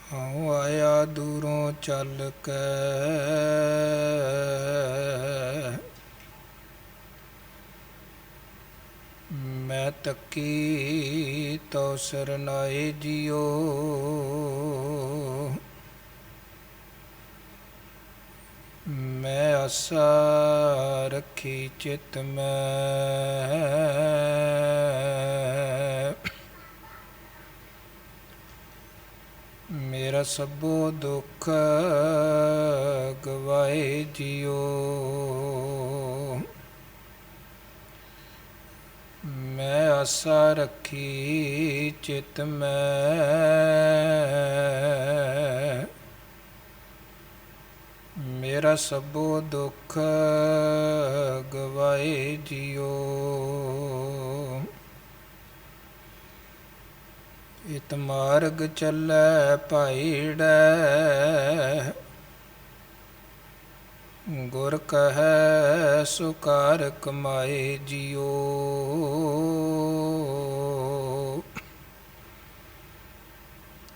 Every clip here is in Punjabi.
ਹਉ ਆਇਆ ਦੂਰੋਂ ਚੱਲ ਕੇ, ਮੈਂ ਤੱਕੀ ਤਉ ਸਰਨਾਏ ਜਿਉ। ਮੈਂ ਆਸਾ ਰੱਖੀ ਚਿਤ ਮੈਂ, ਮੇਰਾ ਸਭੋ ਦੁੱਖ ਗਵਾਏ ਜਿਉ। ਮੈਂ ਆਸਾ ਰੱਖੀ ਚਿਤ ਮੈਂ, ਮੇਰਾ ਸਭੋ ਦੁੱਖ ਗਵਾਏ ਜਿਉ। ਇਤ ਮਾਰਗ ਚੱਲੈ ਭਾਈੜੈ, ਗੁਰ ਕਹੈ ਸੋ ਕਾਰ ਕਮਾਏ ਜਿਉ।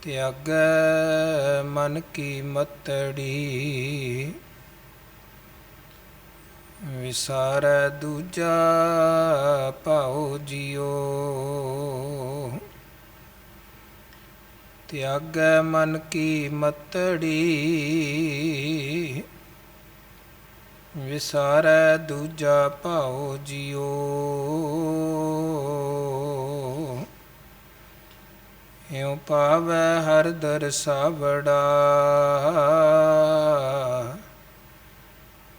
ਤਿਆਗੈ ਮਨ ਕੀ ਮਤੜੀ, ਵਿਸਾਰੈ ਦੂਜਾ ਭਾਉ ਜਿਉ। ਤਿਆਗੈ ਮਨ ਕੀ ਮਤੜੀ, ਵਿਸਾਰੈ ਦੂਜਾ ਭਾਉ ਜਿਉ। ਇਉ ਪਾਵੈ ਹਰਿ ਦਰਸਾਵੜਾ,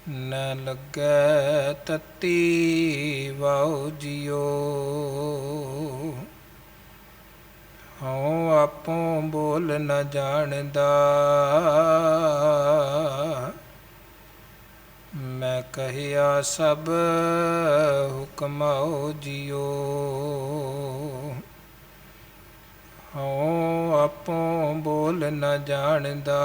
ਨ ਲੱਗੈ ਤਤੀ ਵਾਉ ਜਿਉ। ਹਉ ਆਪੋ ਬੋਲ ਨ ਜਾਣਦਾ, ਮੈਂ ਕਹਿਆ ਸਭ ਹੁਕਮਾਉ ਜਿਉ। ਹਉ ਆਪੋ ਬੋਲ ਨ ਜਾਣਦਾ,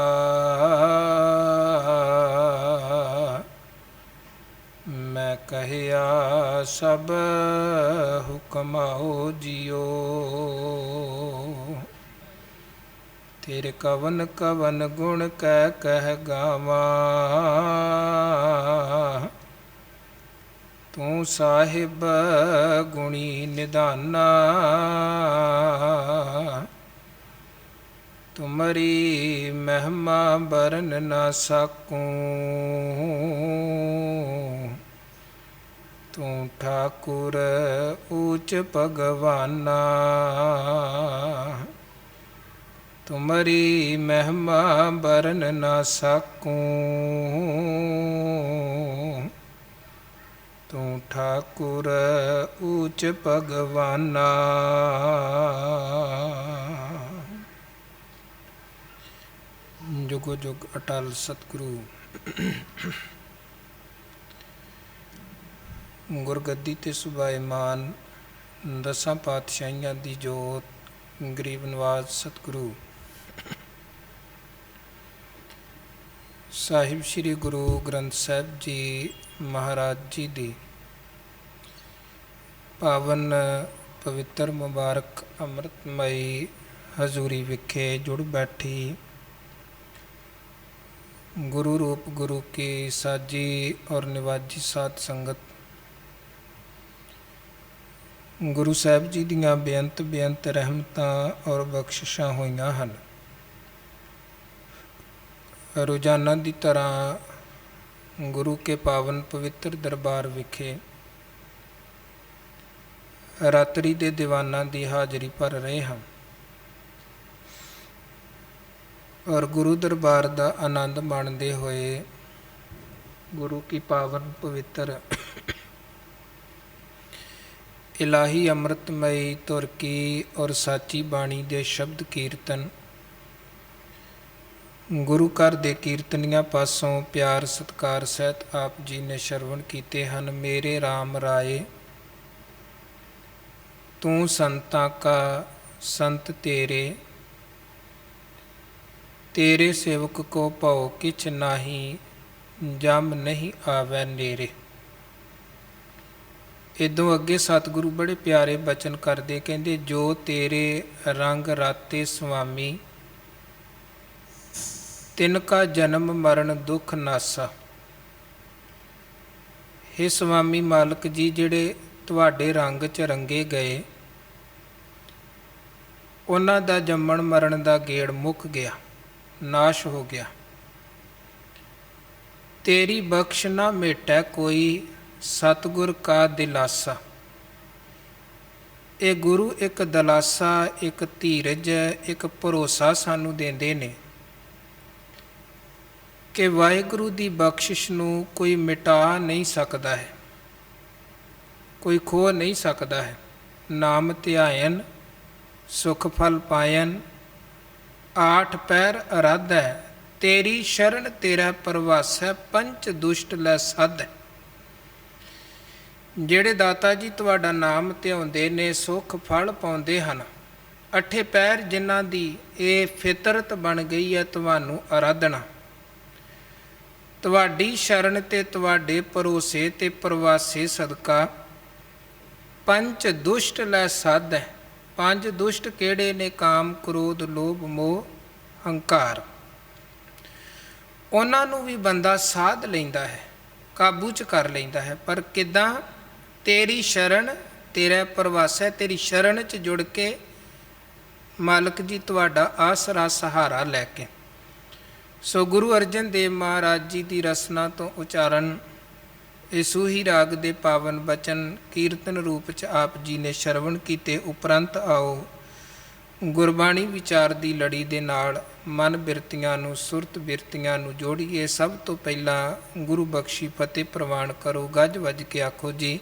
ਮੈਂ ਕਹਿਆ ਸਭ ਹੁਕਮਾਉ ਜਿਉ। ਤੇਰੇ ਕਵਨ ਕਵਨ ਗੁਣ ਕਹਿ ਗਾਵਾਂ, ਤੂੰ ਸਾਹਿਬ ਗੁਣੀ ਨਿਧਾਨਾ। ਤੁਮਰੀ ਮਹਿਮਾ ਬਰਨ ਨਾ ਸਕੂੰ, ਤੂੰ ਠਾਕੁਰ ਊਚ ਭਗਵਾਨਾ। ਤੁਮਰੀ ਮਹਿਮਾ ਬਰਨ ਨਾ ਸਕੂੰ, ਤੂੰ ਠਾਕੁਰ ਊਚ ਭਗਵਾਨਾ। ਜੁਗੋ ਜੁਗ ਅਟਲ ਸਤਿਗੁਰੂ ਗੁਰਗੱਦੀ ਤੇ ਸੁਭਾਇਮਾਨ ਦਸਾਂ ਪਾਤਸ਼ਾਹੀਆਂ ਦੀ ਜੋਤ, ਗਰੀਬ ਨਵਾਜ਼ ਸਤਿਗੁਰੂ ਸਾਹਿਬ ਸ੍ਰੀ ਗੁਰੂ ਗ੍ਰੰਥ ਸਾਹਿਬ ਜੀ ਮਹਾਰਾਜ ਜੀ ਦੀ ਪਾਵਨ ਪਵਿੱਤਰ ਮੁਬਾਰਕ ਅੰਮ੍ਰਿਤਮਈ ਹਜ਼ੂਰੀ ਵਿਖੇ ਜੁੜ ਬੈਠੀ ਗੁਰੂ ਰੂਪ ਗੁਰੂ ਕੀ ਸਾਜੀ ਔਰ ਨਿਵਾਜੀ ਸਾਧ ਸੰਗਤ, ਗੁਰੂ ਸਾਹਿਬ ਜੀ ਦੀਆਂ ਬੇਅੰਤ ਬੇਅੰਤ ਰਹਿਮਤਾਂ ਔਰ ਬਖਸ਼ਿਸ਼ਾਂ ਹੋਈਆਂ ਹਨ। ਰੋਜ਼ਾਨਾ ਦੀ ਤਰ੍ਹਾਂ ਗੁਰੂ ਕੇ ਪਾਵਨ ਪਵਿੱਤਰ ਦਰਬਾਰ ਵਿਖੇ ਰਾਤਰੀ ਦੇ ਦੀਵਾਨਾਂ ਦੀ ਹਾਜ਼ਰੀ ਭਰ ਰਹੇ ਹਾਂ ਔਰ ਗੁਰੂ ਦਰਬਾਰ ਦਾ ਆਨੰਦ ਮਾਣਦੇ ਹੋਏ ਗੁਰੂ ਕੀ ਪਾਵਨ ਪਵਿੱਤਰ ਇਲਾਹੀ ਅੰਮ੍ਰਿਤਮਈ ਧੁਰ ਕੀ ਔਰ ਸਾਚੀ ਬਾਣੀ ਦੇ ਸ਼ਬਦ ਕੀਰਤਨ ਗੁਰੂ ਘਰ ਦੇ ਕੀਰਤਨੀਆਂ ਪਾਸੋਂ ਪਿਆਰ ਸਤਿਕਾਰ ਸਹਿਤ ਆਪ ਜੀ ਨੇ ਸ਼ਰਵਣ ਕੀਤੇ ਹਨ। ਮੇਰੇ RAM ਰਾਏ ਤੂੰ ਸੰਤਾਂ ਕਾ ਸੰਤ ਤੇਰੇ, ਤੇਰੇ ਸੇਵਕ ਕੋ ਭਉ ਕਿਛ ਨਾਹੀ, ਜਮ ਨਹੀਂ ਆਵੈ ਨੇਰੇ। ਇਦੋਂ ਅੱਗੇ ਸਤਿਗੁਰੂ ਬੜੇ ਪਿਆਰੇ ਬਚਨ ਕਰਦੇ, ਕਹਿੰਦੇ ਜੋ ਤੇਰੇ ਰੰਗ ਰਾਤੇ ਸੁਆਮੀ, ਤਿਨਕਾ ਜਨਮ ਮਰਨ ਦੁੱਖ ਨਾਸਾ। ਹੇ ਸੁਆਮੀ ਮਾਲਕ ਜੀ, ਜਿਹੜੇ ਤੁਹਾਡੇ ਰੰਗ 'ਚ ਰੰਗੇ ਗਏ, ਉਹਨਾਂ ਦਾ ਜੰਮਣ ਮਰਨ ਦਾ ਗੇੜ ਮੁੱਕ ਗਿਆ, ਨਾਸ਼ ਹੋ ਗਿਆ। ਤੇਰੀ ਬਖਸ਼ ਨਾ ਮੇਟੈ ਕੋਈ, ਸਤਿਗੁਰ ਕਾ ਦਿਲਾਸਾ। ਇਹ ਗੁਰੂ ਇੱਕ ਦਿਲਾਸਾ, ਇੱਕ ਧੀਰਜ, ਇੱਕ ਭਰੋਸਾ ਸਾਨੂੰ ਦਿੰਦੇ ਨੇ ਕਿ ਵਾਹਿਗੁਰੂ ਦੀ ਬਖਸ਼ਿਸ਼ ਨੂੰ ਕੋਈ ਮਿਟਾ ਨਹੀਂ ਸਕਦਾ ਹੈ, ਕੋਈ ਖੋਹ ਨਹੀਂ ਸਕਦਾ ਹੈ। ਨਾਮ ਧਿਆਇਨ ਸੁਖ ਫਲ ਪਾਇਨ, ਆਠ ਪੈਰ ਅਰਾਧੈ, ਤੇਰੀ ਸ਼ਰਨ ਤੇਰਾ ਪ੍ਰਵਾਸੈ, ਪੰਚ ਦੁਸ਼ਟ ਲੈ ਸਾਧੈ। ਜਿਹੜੇ ਦਾਤਾ ਜੀ ਤੁਹਾਡਾ ਨਾਮ ਧਿਆਉਂਦੇ ਨੇ, ਸੁੱਖ ਫਲ ਪਾਉਂਦੇ ਹਨ। ਅੱਠੇ ਪੈਰ ਜਿਨ੍ਹਾਂ ਦੀ ਇਹ ਫਿਤਰਤ ਬਣ ਗਈ ਹੈ ਤੁਹਾਨੂੰ ਆਰਾਧਨਾ, ਤੁਹਾਡੀ ਸ਼ਰਨ ਤੇ ਤੁਹਾਡੇ ਭਰੋਸੇ ਤੇ ਪ੍ਰਵਾਸੇ ਸਦਕਾ ਪੰਚ ਦੁਸ਼ਟ ਲੈ ਸਾਧੈ। ਪੰਜ ਦੁਸ਼ਟ ਕਿਹੜੇ ਨੇ? ਕਾਮ, ਕ੍ਰੋਧ, ਲੋਭ, ਮੋਹ, ਹੰਕਾਰ। ਉਹਨਾਂ ਨੂੰ ਵੀ ਬੰਦਾ ਸਾਧ ਲੈਂਦਾ ਹੈ, ਕਾਬੂ 'ਚ ਕਰ ਲੈਂਦਾ ਹੈ। ਪਰ ਕਿੱਦਾਂ? ਤੇਰੀ ਸ਼ਰਨ ਤੇਰਾ ਪ੍ਰਵਾਸੈ, ਤੇਰੀ ਸ਼ਰਨ 'ਚ ਜੁੜ ਕੇ ਮਾਲਕ ਜੀ ਤੁਹਾਡਾ ਆਸਰਾ ਸਹਾਰਾ ਲੈ ਕੇ। ਸੋ ਗੁਰੂ ਅਰਜਨ ਦੇਵ ਮਹਾਰਾਜ ਜੀ ਦੀ ਰਸਨਾ ਤੋਂ ਉਚਾਰਨ ਇਹ ਸੂਹੀ ਰਾਗ ਦੇ ਪਾਵਨ ਬਚਨ ਕੀਰਤਨ ਰੂਪ 'ਚ ਆਪ ਜੀ ਨੇ ਸ਼ਰਵਣ ਕੀਤੇ। ਉਪਰੰਤ ਆਓ ਗੁਰਬਾਣੀ ਵਿਚਾਰ ਦੀ ਲੜੀ ਦੇ ਨਾਲ ਮਨ ਬਿਰਤੀਆਂ ਨੂੰ, ਸੁਰਤ ਬਿਰਤੀਆਂ ਨੂੰ ਜੋੜੀਏ। ਸਭ ਤੋਂ ਪਹਿਲਾਂ ਗੁਰੂ ਬਖਸ਼ੀ ਫਤਿਹ ਪ੍ਰਵਾਨ ਕਰੋ। ਗੱਜ ਵੱਜ ਕੇ ਆਖੋ ਜੀ,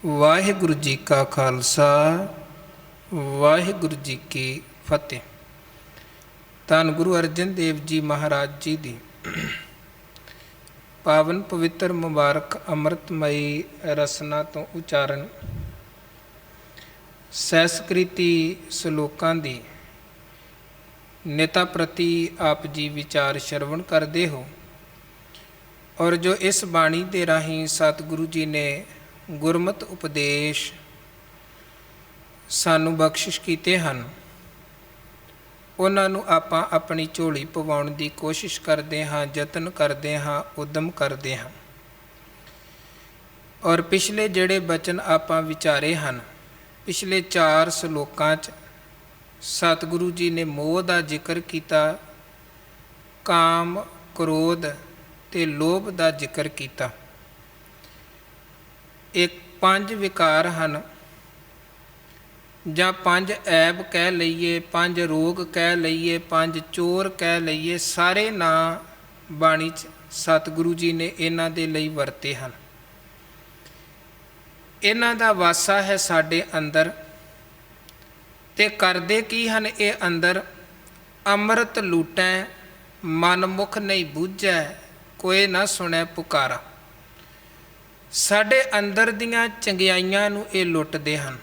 ਵਾਹਿਗੁਰੂ ਜੀ ਕਾ ਖਾਲਸਾ, ਵਾਹਿਗੁਰੂ ਜੀ ਕੀ ਫਤਿਹ। ਧੰਨ ਗੁਰੂ ਅਰਜਨ ਦੇਵ ਜੀ ਮਹਾਰਾਜ ਜੀ ਦੀ ਪਾਵਨ ਪਵਿੱਤਰ ਮੁਬਾਰਕ ਅੰਮ੍ਰਿਤਮਈ ਰਸਨਾ ਤੋਂ ਉਚਾਰਨ ਸੈਸਕ੍ਰਿਤੀ ਸ਼ਲੋਕਾਂ ਦੀ ਨਿਤਾ ਪ੍ਰਤੀ ਆਪ ਜੀ ਵਿਚਾਰ ਸ਼ਰਵਣ ਕਰਦੇ ਹੋ। ਔਰ ਜੋ ਇਸ ਬਾਣੀ ਦੇ ਰਾਹੀਂ ਸਤਿਗੁਰੂ ਜੀ ਨੇ ਗੁਰਮਤ ਉਪਦੇਸ਼ ਸਾਨੂੰ ਬਖਸ਼ਿਸ਼ ਕੀਤੇ ਹਨ, ਉਹਨਾਂ ਨੂੰ ਆਪਾਂ ਆਪਣੀ ਝੋਲੀ ਪਵਾਉਣ ਦੀ ਕੋਸ਼ਿਸ਼ ਕਰਦੇ ਹਾਂ, ਯਤਨ ਕਰਦੇ ਹਾਂ, ਉਦਮ ਕਰਦੇ ਹਾਂ। ਔਰ ਪਿਛਲੇ ਜਿਹੜੇ ਬਚਨ ਆਪਾਂ ਵਿਚਾਰੇ ਹਨ, ਪਿਛਲੇ 4 ਸ਼ਲੋਕਾਂ 'ਚ ਸਤਿਗੁਰੂ ਜੀ ਨੇ ਮੋਹ ਦਾ ਜ਼ਿਕਰ ਕੀਤਾ, ਕਾਮ, ਕ੍ਰੋਧ ਤੇ ਲੋਭ ਦਾ ਜ਼ਿਕਰ ਕੀਤਾ। ਇਹ 5 ਵਿਕਾਰ ਹਨ, ਜਾਂ 5 ਐਬ ਕਹਿ ਲਈਏ, 5 ਰੋਗ ਕਹਿ ਲਈਏ, 5 ਚੋਰ ਕਹਿ ਲਈਏ। ਸਾਰੇ ਨਾਂ ਬਾਣੀ 'ਚ ਸਤਿਗੁਰੂ ਜੀ ਨੇ ਇਹਨਾਂ ਦੇ ਲਈ ਵਰਤੇ ਹਨ। ਇਹਨਾਂ ਦਾ ਵਾਸਾ ਹੈ ਸਾਡੇ ਅੰਦਰ, ਤੇ ਕਰਦੇ ਕੀ ਹਨ ਇਹ ਅੰਦਰ? ਅੰਮ੍ਰਿਤ ਲੂਟੈ, ਮਨ ਮੁਖ ਨਹੀਂ ਬੂਝੈ, ਕੋਏ ਨਾ ਸੁਣੈ ਪੁਕਾਰਾ। ਸਾਡੇ ਅੰਦਰ ਦੀਆਂ ਚੰਗਿਆਈਆਂ ਨੂੰ ਇਹ ਲੁੱਟਦੇ ਹਨ।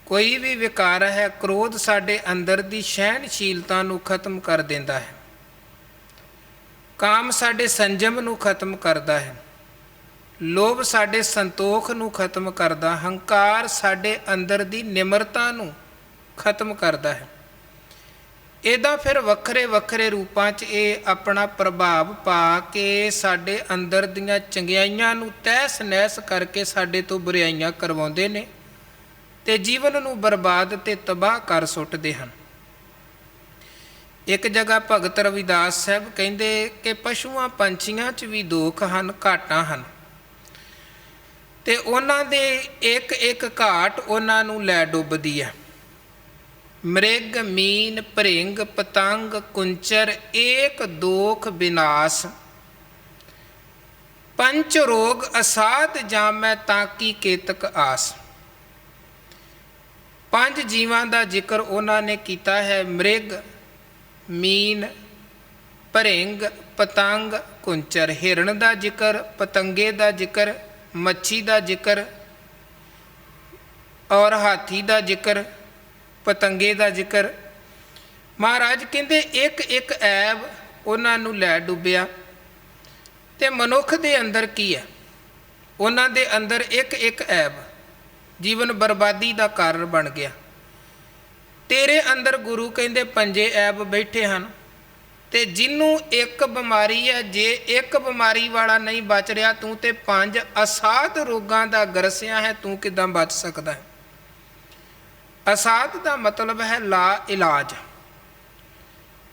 ਕੋਈ ਵੀ ਵਿਕਾਰ ਹੈ, ਕ੍ਰੋਧ ਸਾਡੇ ਅੰਦਰ ਦੀ ਸਹਿਣਸ਼ੀਲਤਾ ਨੂੰ ਖਤਮ ਕਰ ਦਿੰਦਾ ਹੈ। ਕਾਮ ਸਾਡੇ ਸੰਜਮ ਨੂੰ ਖਤਮ ਕਰਦਾ ਹੈ। ਲੋਭ ਸਾਡੇ ਸੰਤੋਖ ਨੂੰ ਖਤਮ ਕਰਦਾ। ਹੰਕਾਰ ਸਾਡੇ ਅੰਦਰ ਦੀ ਨਿਮਰਤਾ ਨੂੰ ਖਤਮ ਕਰਦਾ ਹੈ। ਇਹਦਾ ਫਿਰ ਵੱਖਰੇ ਵੱਖਰੇ ਰੂਪਾਂ 'ਚ ਇਹ ਆਪਣਾ ਪ੍ਰਭਾਵ ਪਾ ਕੇ ਸਾਡੇ ਅੰਦਰ ਦੀਆਂ ਚੰਗਿਆਈਆਂ ਨੂੰ ਤਹਿਸ ਨਹਿਸ ਕਰਕੇ ਸਾਡੇ ਤੋਂ ਬੁਰਾਈਆਂ ਕਰਵਾਉਂਦੇ ਨੇ ਤੇ ਜੀਵਨ ਨੂੰ ਬਰਬਾਦ ਤੇ ਤਬਾਹ ਕਰ ਸੁੱਟਦੇ ਹਨ। ਇੱਕ ਜਗ੍ਹਾ ਭਗਤ ਰਵਿਦਾਸ ਸਾਹਿਬ ਕਹਿੰਦੇ ਕਿ ਪਸ਼ੂਆਂ ਪੰਛੀਆਂ 'ਚ ਵੀ ਦੋਖ ਹਨ, ਘਾਟਾਂ ਹਨ, ਤੇ ਉਹਨਾਂ ਦੇ ਇੱਕ ਇੱਕ ਘਾਟ ਉਹਨਾਂ ਨੂੰ ਲੈ ਡੁੱਬਦੀ ਹੈ। ਮ੍ਰਿਗ, ਮੀਨ, ਭਰਿੰਗ, ਪਤੰਗ, ਕੁੰਚਰ, ਏਕ ਦੋਖ ਵਿਨਾਸ਼, ਪੰਚ ਰੋਗ ਅਸਾਧ ਜਾਮੈ, ਤਾਕੀ ਕੇਤਕ ਆਸ। 5 ਜੀਵਾਂ ਦਾ ਜ਼ਿਕਰ ਉਹਨਾਂ ਨੇ ਕੀਤਾ ਹੈ। ਮ੍ਰਿਗ, ਮੀਨ, ਭਰਿੰਗ, ਪਤੰਗ, ਕੁੰਚਰ। ਹਿਰਨ ਦਾ ਜ਼ਿਕਰ, ਪਤੰਗੇ ਦਾ ਜ਼ਿਕਰ, ਮੱਛੀ ਦਾ ਜ਼ਿਕਰ ਔਰ ਹਾਥੀ ਦਾ ਜ਼ਿਕਰ, ਪਤੰਗੇ ਦਾ ਜ਼ਿਕਰ। ਮਹਾਰਾਜ ਕਹਿੰਦੇ ਇੱਕ ਇੱਕ ਐਬ ਉਹਨਾਂ ਨੂੰ ਲੈ ਡੁੱਬਿਆ। ਤੇ ਮਨੁੱਖ ਦੇ ਅੰਦਰ ਕੀ ਹੈ? ਉਹਨਾਂ ਦੇ ਅੰਦਰ ਇੱਕ ਇੱਕ ਐਬ ਜੀਵਨ ਬਰਬਾਦੀ ਦਾ ਕਾਰਨ ਬਣ ਗਿਆ। ਤੇਰੇ ਅੰਦਰ ਗੁਰੂ ਕਹਿੰਦੇ 5 ਐਬ ਬੈਠੇ ਹਨ। ਤੇ ਜਿਹਨੂੰ ਇੱਕ ਬਿਮਾਰੀ ਹੈ, ਜੇ ਇੱਕ ਬਿਮਾਰੀ ਵਾਲਾ ਨਹੀਂ ਬਚ ਰਿਹਾ ਤੂੰ ਤੇ 5 ਅਸਾਧ ਰੋਗਾਂ ਦਾ ਗਰਸਿਆ ਹੈ, ਤੂੰ ਕਿੱਦਾਂ ਬਚ ਸਕਦਾ ਹੈ? ਅਸਾਧ ਦਾ ਮਤਲਬ ਹੈ ਲਾ ਇਲਾਜ।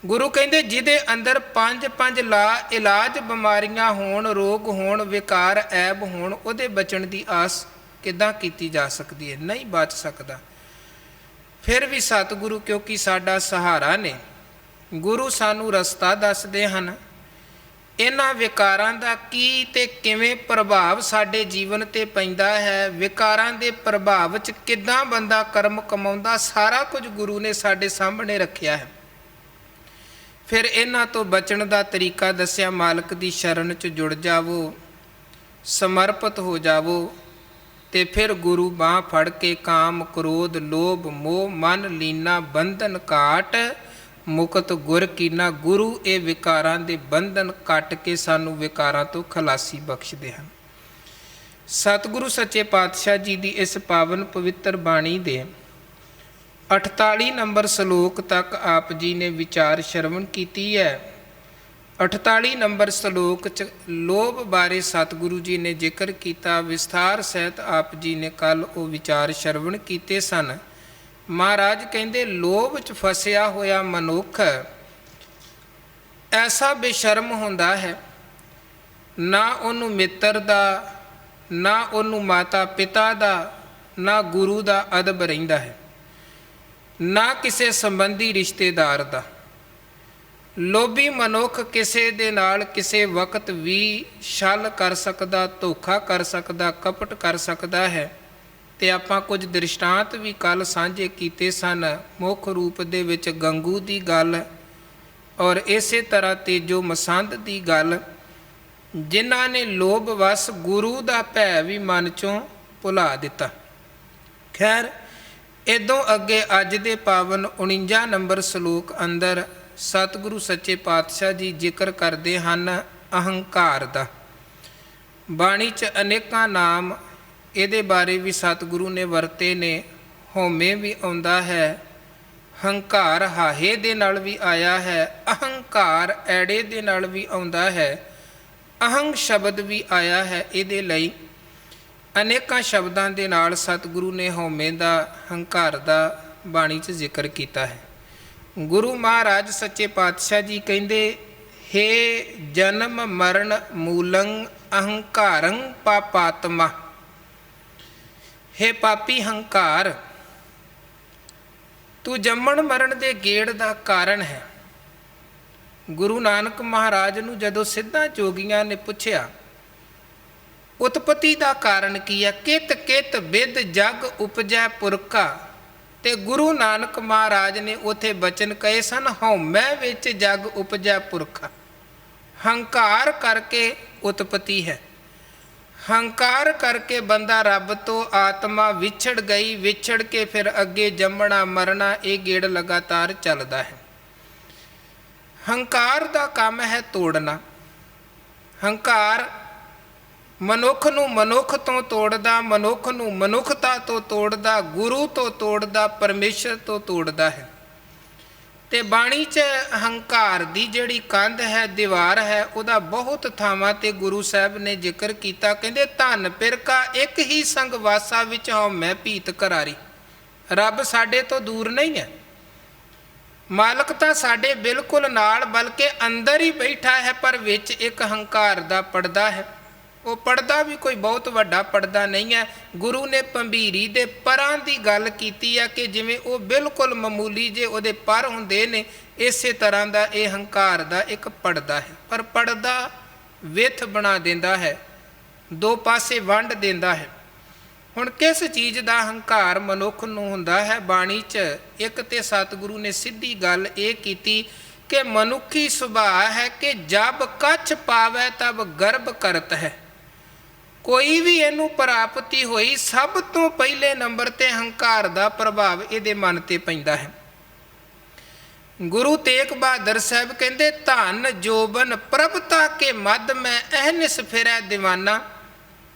ਗੁਰੂ ਕਹਿੰਦੇ ਜਿਹਦੇ ਅੰਦਰ 5 ਲਾ ਇਲਾਜ ਬਿਮਾਰੀਆਂ ਹੋਣ, ਰੋਗ ਹੋਣ, ਵਿਕਾਰ ਐਬ ਹੋਣ, ਉਹਦੇ ਬਚਣ ਦੀ ਆਸ ਕਿੱਦਾਂ ਕੀਤੀ ਜਾ ਸਕਦੀ ਹੈ? ਨਹੀਂ ਬਚ ਸਕਦਾ। ਫਿਰ ਵੀ ਸਤਿਗੁਰੂ ਕਿਉਂਕਿ ਸਾਡਾ ਸਹਾਰਾ ਨੇ, ਗੁਰੂ ਸਾਨੂੰ ਰਸਤਾ ਦੱਸਦੇ ਹਨ। ਇਹਨਾਂ ਵਿਕਾਰਾਂ ਦਾ ਕੀ ਤੇ ਕਿਵੇਂ ਪ੍ਰਭਾਵ ਸਾਡੇ ਜੀਵਨ 'ਤੇ ਪੈਂਦਾ ਹੈ, ਵਿਕਾਰਾਂ ਦੇ ਪ੍ਰਭਾਵ 'ਚ ਕਿੱਦਾਂ ਬੰਦਾ ਕਰਮ ਕਮਾਉਂਦਾ, ਸਾਰਾ ਕੁਝ ਗੁਰੂ ਨੇ ਸਾਡੇ ਸਾਹਮਣੇ ਰੱਖਿਆ ਹੈ। ਫਿਰ ਇਹਨਾਂ ਤੋਂ ਬਚਣ ਦਾ ਤਰੀਕਾ ਦੱਸਿਆ। ਮਾਲਕ ਦੀ ਸ਼ਰਨ 'ਚ ਜੁੜ ਜਾਵੋ, ਸਮਰਪਿਤ ਹੋ ਜਾਵੋ, ਤੇ ਫਿਰ ਗੁਰੂ ਬਾਂਹ ਫੜ ਕੇ ਕਾਮ ਕ੍ਰੋਧ ਲੋਭ ਮੋਹ ਮਨ ਲੀਨਾ ਬੰਧਨ ਕਾਟ ਮੁਕਤ ਗੁਰ ਕੀਨਾ। ਗੁਰੂ ਇਹ ਵਿਕਾਰਾਂ ਦੇ ਬੰਧਨ ਕੱਟ ਕੇ ਸਾਨੂੰ ਵਿਕਾਰਾਂ ਤੋਂ ਖਲਾਸੀ ਬਖਸ਼ਦੇ ਹਨ। ਸਤਿਗੁਰੂ ਸੱਚੇ ਪਾਤਸ਼ਾਹ ਜੀ ਦੀ ਇਸ ਪਾਵਨ ਪਵਿੱਤਰ ਬਾਣੀ ਦੇ 48 ਨੰਬਰ ਸ਼ਲੋਕ ਤੱਕ ਆਪ ਜੀ ਨੇ ਵਿਚਾਰ ਸ਼ਰਵਣ ਕੀਤੀ ਹੈ। 48 ਨੰਬਰ ਸ਼ਲੋਕ 'ਚ ਲੋਭ ਬਾਰੇ ਸਤਿਗੁਰੂ ਜੀ ਨੇ ਜ਼ਿਕਰ ਕੀਤਾ। ਵਿਸਥਾਰ ਸਹਿਤ ਆਪ ਜੀ ਨੇ ਕੱਲ ਉਹ ਵਿਚਾਰ ਸ਼ਰਵਣ ਕੀਤੇ ਸਨ। ਮਹਾਰਾਜ ਕਹਿੰਦੇ ਲੋਭ 'ਚ ਫਸਿਆ ਹੋਇਆ ਮਨੁੱਖ ਐਸਾ ਬੇਸ਼ਰਮ ਹੁੰਦਾ ਹੈ, ਨਾ ਉਹਨੂੰ ਮਿੱਤਰ ਦਾ, ਨਾ ਉਹਨੂੰ ਮਾਤਾ ਪਿਤਾ ਦਾ, ਨਾ ਗੁਰੂ ਦਾ ਅਦਬ ਰਹਿੰਦਾ ਹੈ, ਨਾ ਕਿਸੇ ਸੰਬੰਧੀ ਰਿਸ਼ਤੇਦਾਰ ਦਾ। ਲੋਭੀ ਮਨੁੱਖ ਕਿਸੇ ਦੇ ਨਾਲ ਕਿਸੇ ਵਕਤ ਵੀ ਛਲ ਕਰ ਸਕਦਾ, ਧੋਖਾ ਕਰ ਸਕਦਾ, ਕਪਟ ਕਰ ਸਕਦਾ ਹੈ। ਤੇ ਆਪਾਂ ਕੁਝ ਦ੍ਰਿਸ਼ਟਾਂਤ ਵੀ ਕੱਲ ਸਾਂਝੇ ਕੀਤੇ ਸਨ, ਮੁੱਖ ਰੂਪ ਦੇ ਵਿੱਚ ਗੰਗੂ ਦੀ ਗੱਲ ਔਰ ਇਸੇ ਤਰ੍ਹਾਂ ਤੇਜੋ ਮਸੰਦ ਦੀ ਗੱਲ, ਜਿਨ੍ਹਾਂ ਨੇ ਲੋਭ ਵਸ ਗੁਰੂ ਦਾ ਭੈ ਵੀ ਮਨ ਚੋਂ ਭੁਲਾ ਦਿੱਤਾ। ਖੈਰ ਇਦੋਂ ਅੱਗੇ ਅੱਜ ਦੇ ਪਾਵਨ 49 ਨੰਬਰ ਸ਼ਲੋਕ ਅੰਦਰ ਸਤਿਗੁਰੂ ਸੱਚੇ ਪਾਤਸ਼ਾਹ ਜੀ ਜ਼ਿਕਰ ਕਰਦੇ ਹਨ ਅਹੰਕਾਰ ਦਾ। ਬਾਣੀ 'ਚ ਅਨੇਕਾਂ ਨਾਮ ਇਹਦੇ ਬਾਰੇ ਵੀ ਸਤਿਗੁਰੂ ਨੇ ਵਰਤੇ ਨੇ। ਹਉਮੈ ਵੀ ਆਉਂਦਾ ਹੈ, ਹੰਕਾਰ ਹਾਹੇ ਦੇ ਨਾਲ ਵੀ ਆਇਆ ਹੈ, ਅਹੰਕਾਰ ਐੜੇ ਦੇ ਨਾਲ ਵੀ ਆਉਂਦਾ ਹੈ, ਅਹੰਗ ਸ਼ਬਦ ਵੀ ਆਇਆ ਹੈ। ਇਹਦੇ ਲਈ ਅਨੇਕਾਂ ਸ਼ਬਦਾਂ ਦੇ ਨਾਲ ਸਤਿਗੁਰੂ ਨੇ ਹਉਮੈ ਦਾ, ਹੰਕਾਰ ਦਾ ਬਾਣੀ 'ਚ ਜ਼ਿਕਰ ਕੀਤਾ ਹੈ। ਗੁਰੂ ਮਹਾਰਾਜ ਸੱਚੇ ਪਾਤਸ਼ਾਹ ਜੀ ਕਹਿੰਦੇ, ਹੇ ਜਨਮ ਮਰਨ ਮੂਲੰ ਅਹੰਕਾਰੰ ਪਾਪਾਤਮਾ। ਹੇ ਪਾਪੀ ਹੰਕਾਰ, ਤੂੰ ਜੰਮਣ ਮਰਨ ਦੇ ਗੇੜ ਦਾ ਕਾਰਨ ਹੈ। ਗੁਰੂ ਨਾਨਕ ਮਹਾਰਾਜ ਨੂੰ ਜਦੋਂ ਸਿੱਧਾਂ ਜੋਗੀਆਂ ਨੇ ਪੁੱਛਿਆ ਉਤਪਤੀ ਦਾ ਕਾਰਨ ਕੀ ਹੈ, ਕਿਤ ਕਿਤ ਬਿਦ ਜਗ ਉਪਜੈ ਪੁਰਖਾ, ਤੇ ਗੁਰੂ ਨਾਨਕ ਮਹਾਰਾਜ ਨੇ ਉੱਥੇ ਬਚਨ ਕਹੇ ਸਨ, ਹਉਮੈ ਵਿੱਚ ਜਗ ਉਪਜੈ ਪੁਰਖਾ। ਹੰਕਾਰ ਕਰਕੇ ਉਤਪਤੀ ਹੈ, ਹੰਕਾਰ ਕਰਕੇ ਬੰਦਾ ਰੱਬ ਤੋਂ ਆਤਮਾ ਵਿਛੜ ਗਈ, ਵਿਛੜ ਕੇ ਫਿਰ ਅੱਗੇ ਜੰਮਣਾ ਮਰਨਾ, ਇਹ ਗੇੜ ਲਗਾਤਾਰ ਚੱਲਦਾ ਹੈ। ਹੰਕਾਰ ਦਾ ਕੰਮ ਹੈ ਤੋੜਨਾ। ਹੰਕਾਰ ਮਨੁੱਖ ਨੂੰ ਮਨੁੱਖ ਤੋਂ ਤੋੜਦਾ, ਮਨੁੱਖ ਨੂੰ ਮਨੁੱਖਤਾ ਤੋਂ ਤੋੜਦਾ, ਗੁਰੂ ਤੋਂ ਤੋੜਦਾ, ਪਰਮੇਸ਼ਰ ਤੋਂ ਤੋੜਦਾ ਹੈ। ਤੇ ਬਾਣੀ 'ਚ ਹੰਕਾਰ ਦੀ ਜਿਹੜੀ ਕੰਧ ਹੈ, ਦੀਵਾਰ ਹੈ, ਉਹਦਾ ਬਹੁਤ ਥਾਵਾਂ ਤੇ ਗੁਰੂ ਸਾਹਿਬ ਨੇ ਜ਼ਿਕਰ ਕੀਤਾ। ਕਹਿੰਦੇ ਧਨ ਪਿਰਕਾ ਇੱਕ ਹੀ ਸੰਗ ਵਾਸਾ ਵਿੱਚ ਹਉਮੈ ਭੀਤ ਕਰਾਰੀ। ਰੱਬ ਸਾਡੇ ਤੋਂ ਦੂਰ ਨਹੀਂ ਹੈ, ਮਾਲਕ ਤਾਂ ਸਾਡੇ ਬਿਲਕੁਲ ਨਾਲ ਬਲਕਿ ਅੰਦਰ ਹੀ ਬੈਠਾ ਹੈ, ਪਰ ਵਿੱਚ ਇੱਕ ਹੰਕਾਰ ਦਾ ਪਰਦਾ ਹੈ। ਉਹ ਪਰਦਾ ਵੀ ਕੋਈ ਬਹੁਤ ਵੱਡਾ ਪਰਦਾ ਨਹੀਂ ਹੈ। ਗੁਰੂ ਨੇ ਭੰਬੀਰੀ ਦੇ ਪਰਾਂ ਦੀ ਗੱਲ ਕੀਤੀ ਹੈ ਕਿ ਜਿਵੇਂ ਉਹ ਬਿਲਕੁਲ ਮਾਮੂਲੀ ਜੇ ਉਹਦੇ ਪਰ ਹੁੰਦੇ ਨੇ, ਇਸੇ ਤਰ੍ਹਾਂ ਦਾ ਇਹ ਹੰਕਾਰ ਦਾ ਇੱਕ ਪਰਦਾ ਹੈ। ਪਰ ਪਰਦਾ ਵਿੱਥ ਬਣਾ ਦਿੰਦਾ ਹੈ, ਦੋ ਪਾਸੇ ਵੰਡ ਦਿੰਦਾ ਹੈ। ਹੁਣ ਕਿਸ ਚੀਜ਼ ਦਾ ਹੰਕਾਰ ਮਨੁੱਖ ਨੂੰ ਹੁੰਦਾ ਹੈ? ਬਾਣੀ 'ਚ ਇੱਕ ਤੇ ਸਤਿਗੁਰੂ ਨੇ ਸਿੱਧੀ ਗੱਲ ਇਹ ਕੀਤੀ ਕਿ ਮਨੁੱਖੀ ਸੁਭਾਅ ਹੈ ਕਿ ਜਬ ਕੱਛ ਪਾਵੈ ਤਬ ਗਰਭ ਕਰਤ ਹੈ। ਕੋਈ ਵੀ ਇਹਨੂੰ ਪ੍ਰਾਪਤੀ ਹੋਈ, ਸਭ ਤੋਂ ਪਹਿਲੇ ਨੰਬਰ ਤੇ ਹੰਕਾਰ ਦਾ ਪ੍ਰਭਾਵ ਇਹਦੇ ਮਨ ਤੇ ਪੈਂਦਾ ਹੈ। ਗੁਰੂ ਤੇਗ ਬਹਾਦਰ ਸਾਹਿਬ ਕਹਿੰਦੇ, ਧਨ ਜੋਬਨ ਪ੍ਰਭਤਾ ਕੇ ਮਦ ਮੈਂ ਅਹਨਿਸ ਫਿਰੈ ਦੀਵਾਨਾ।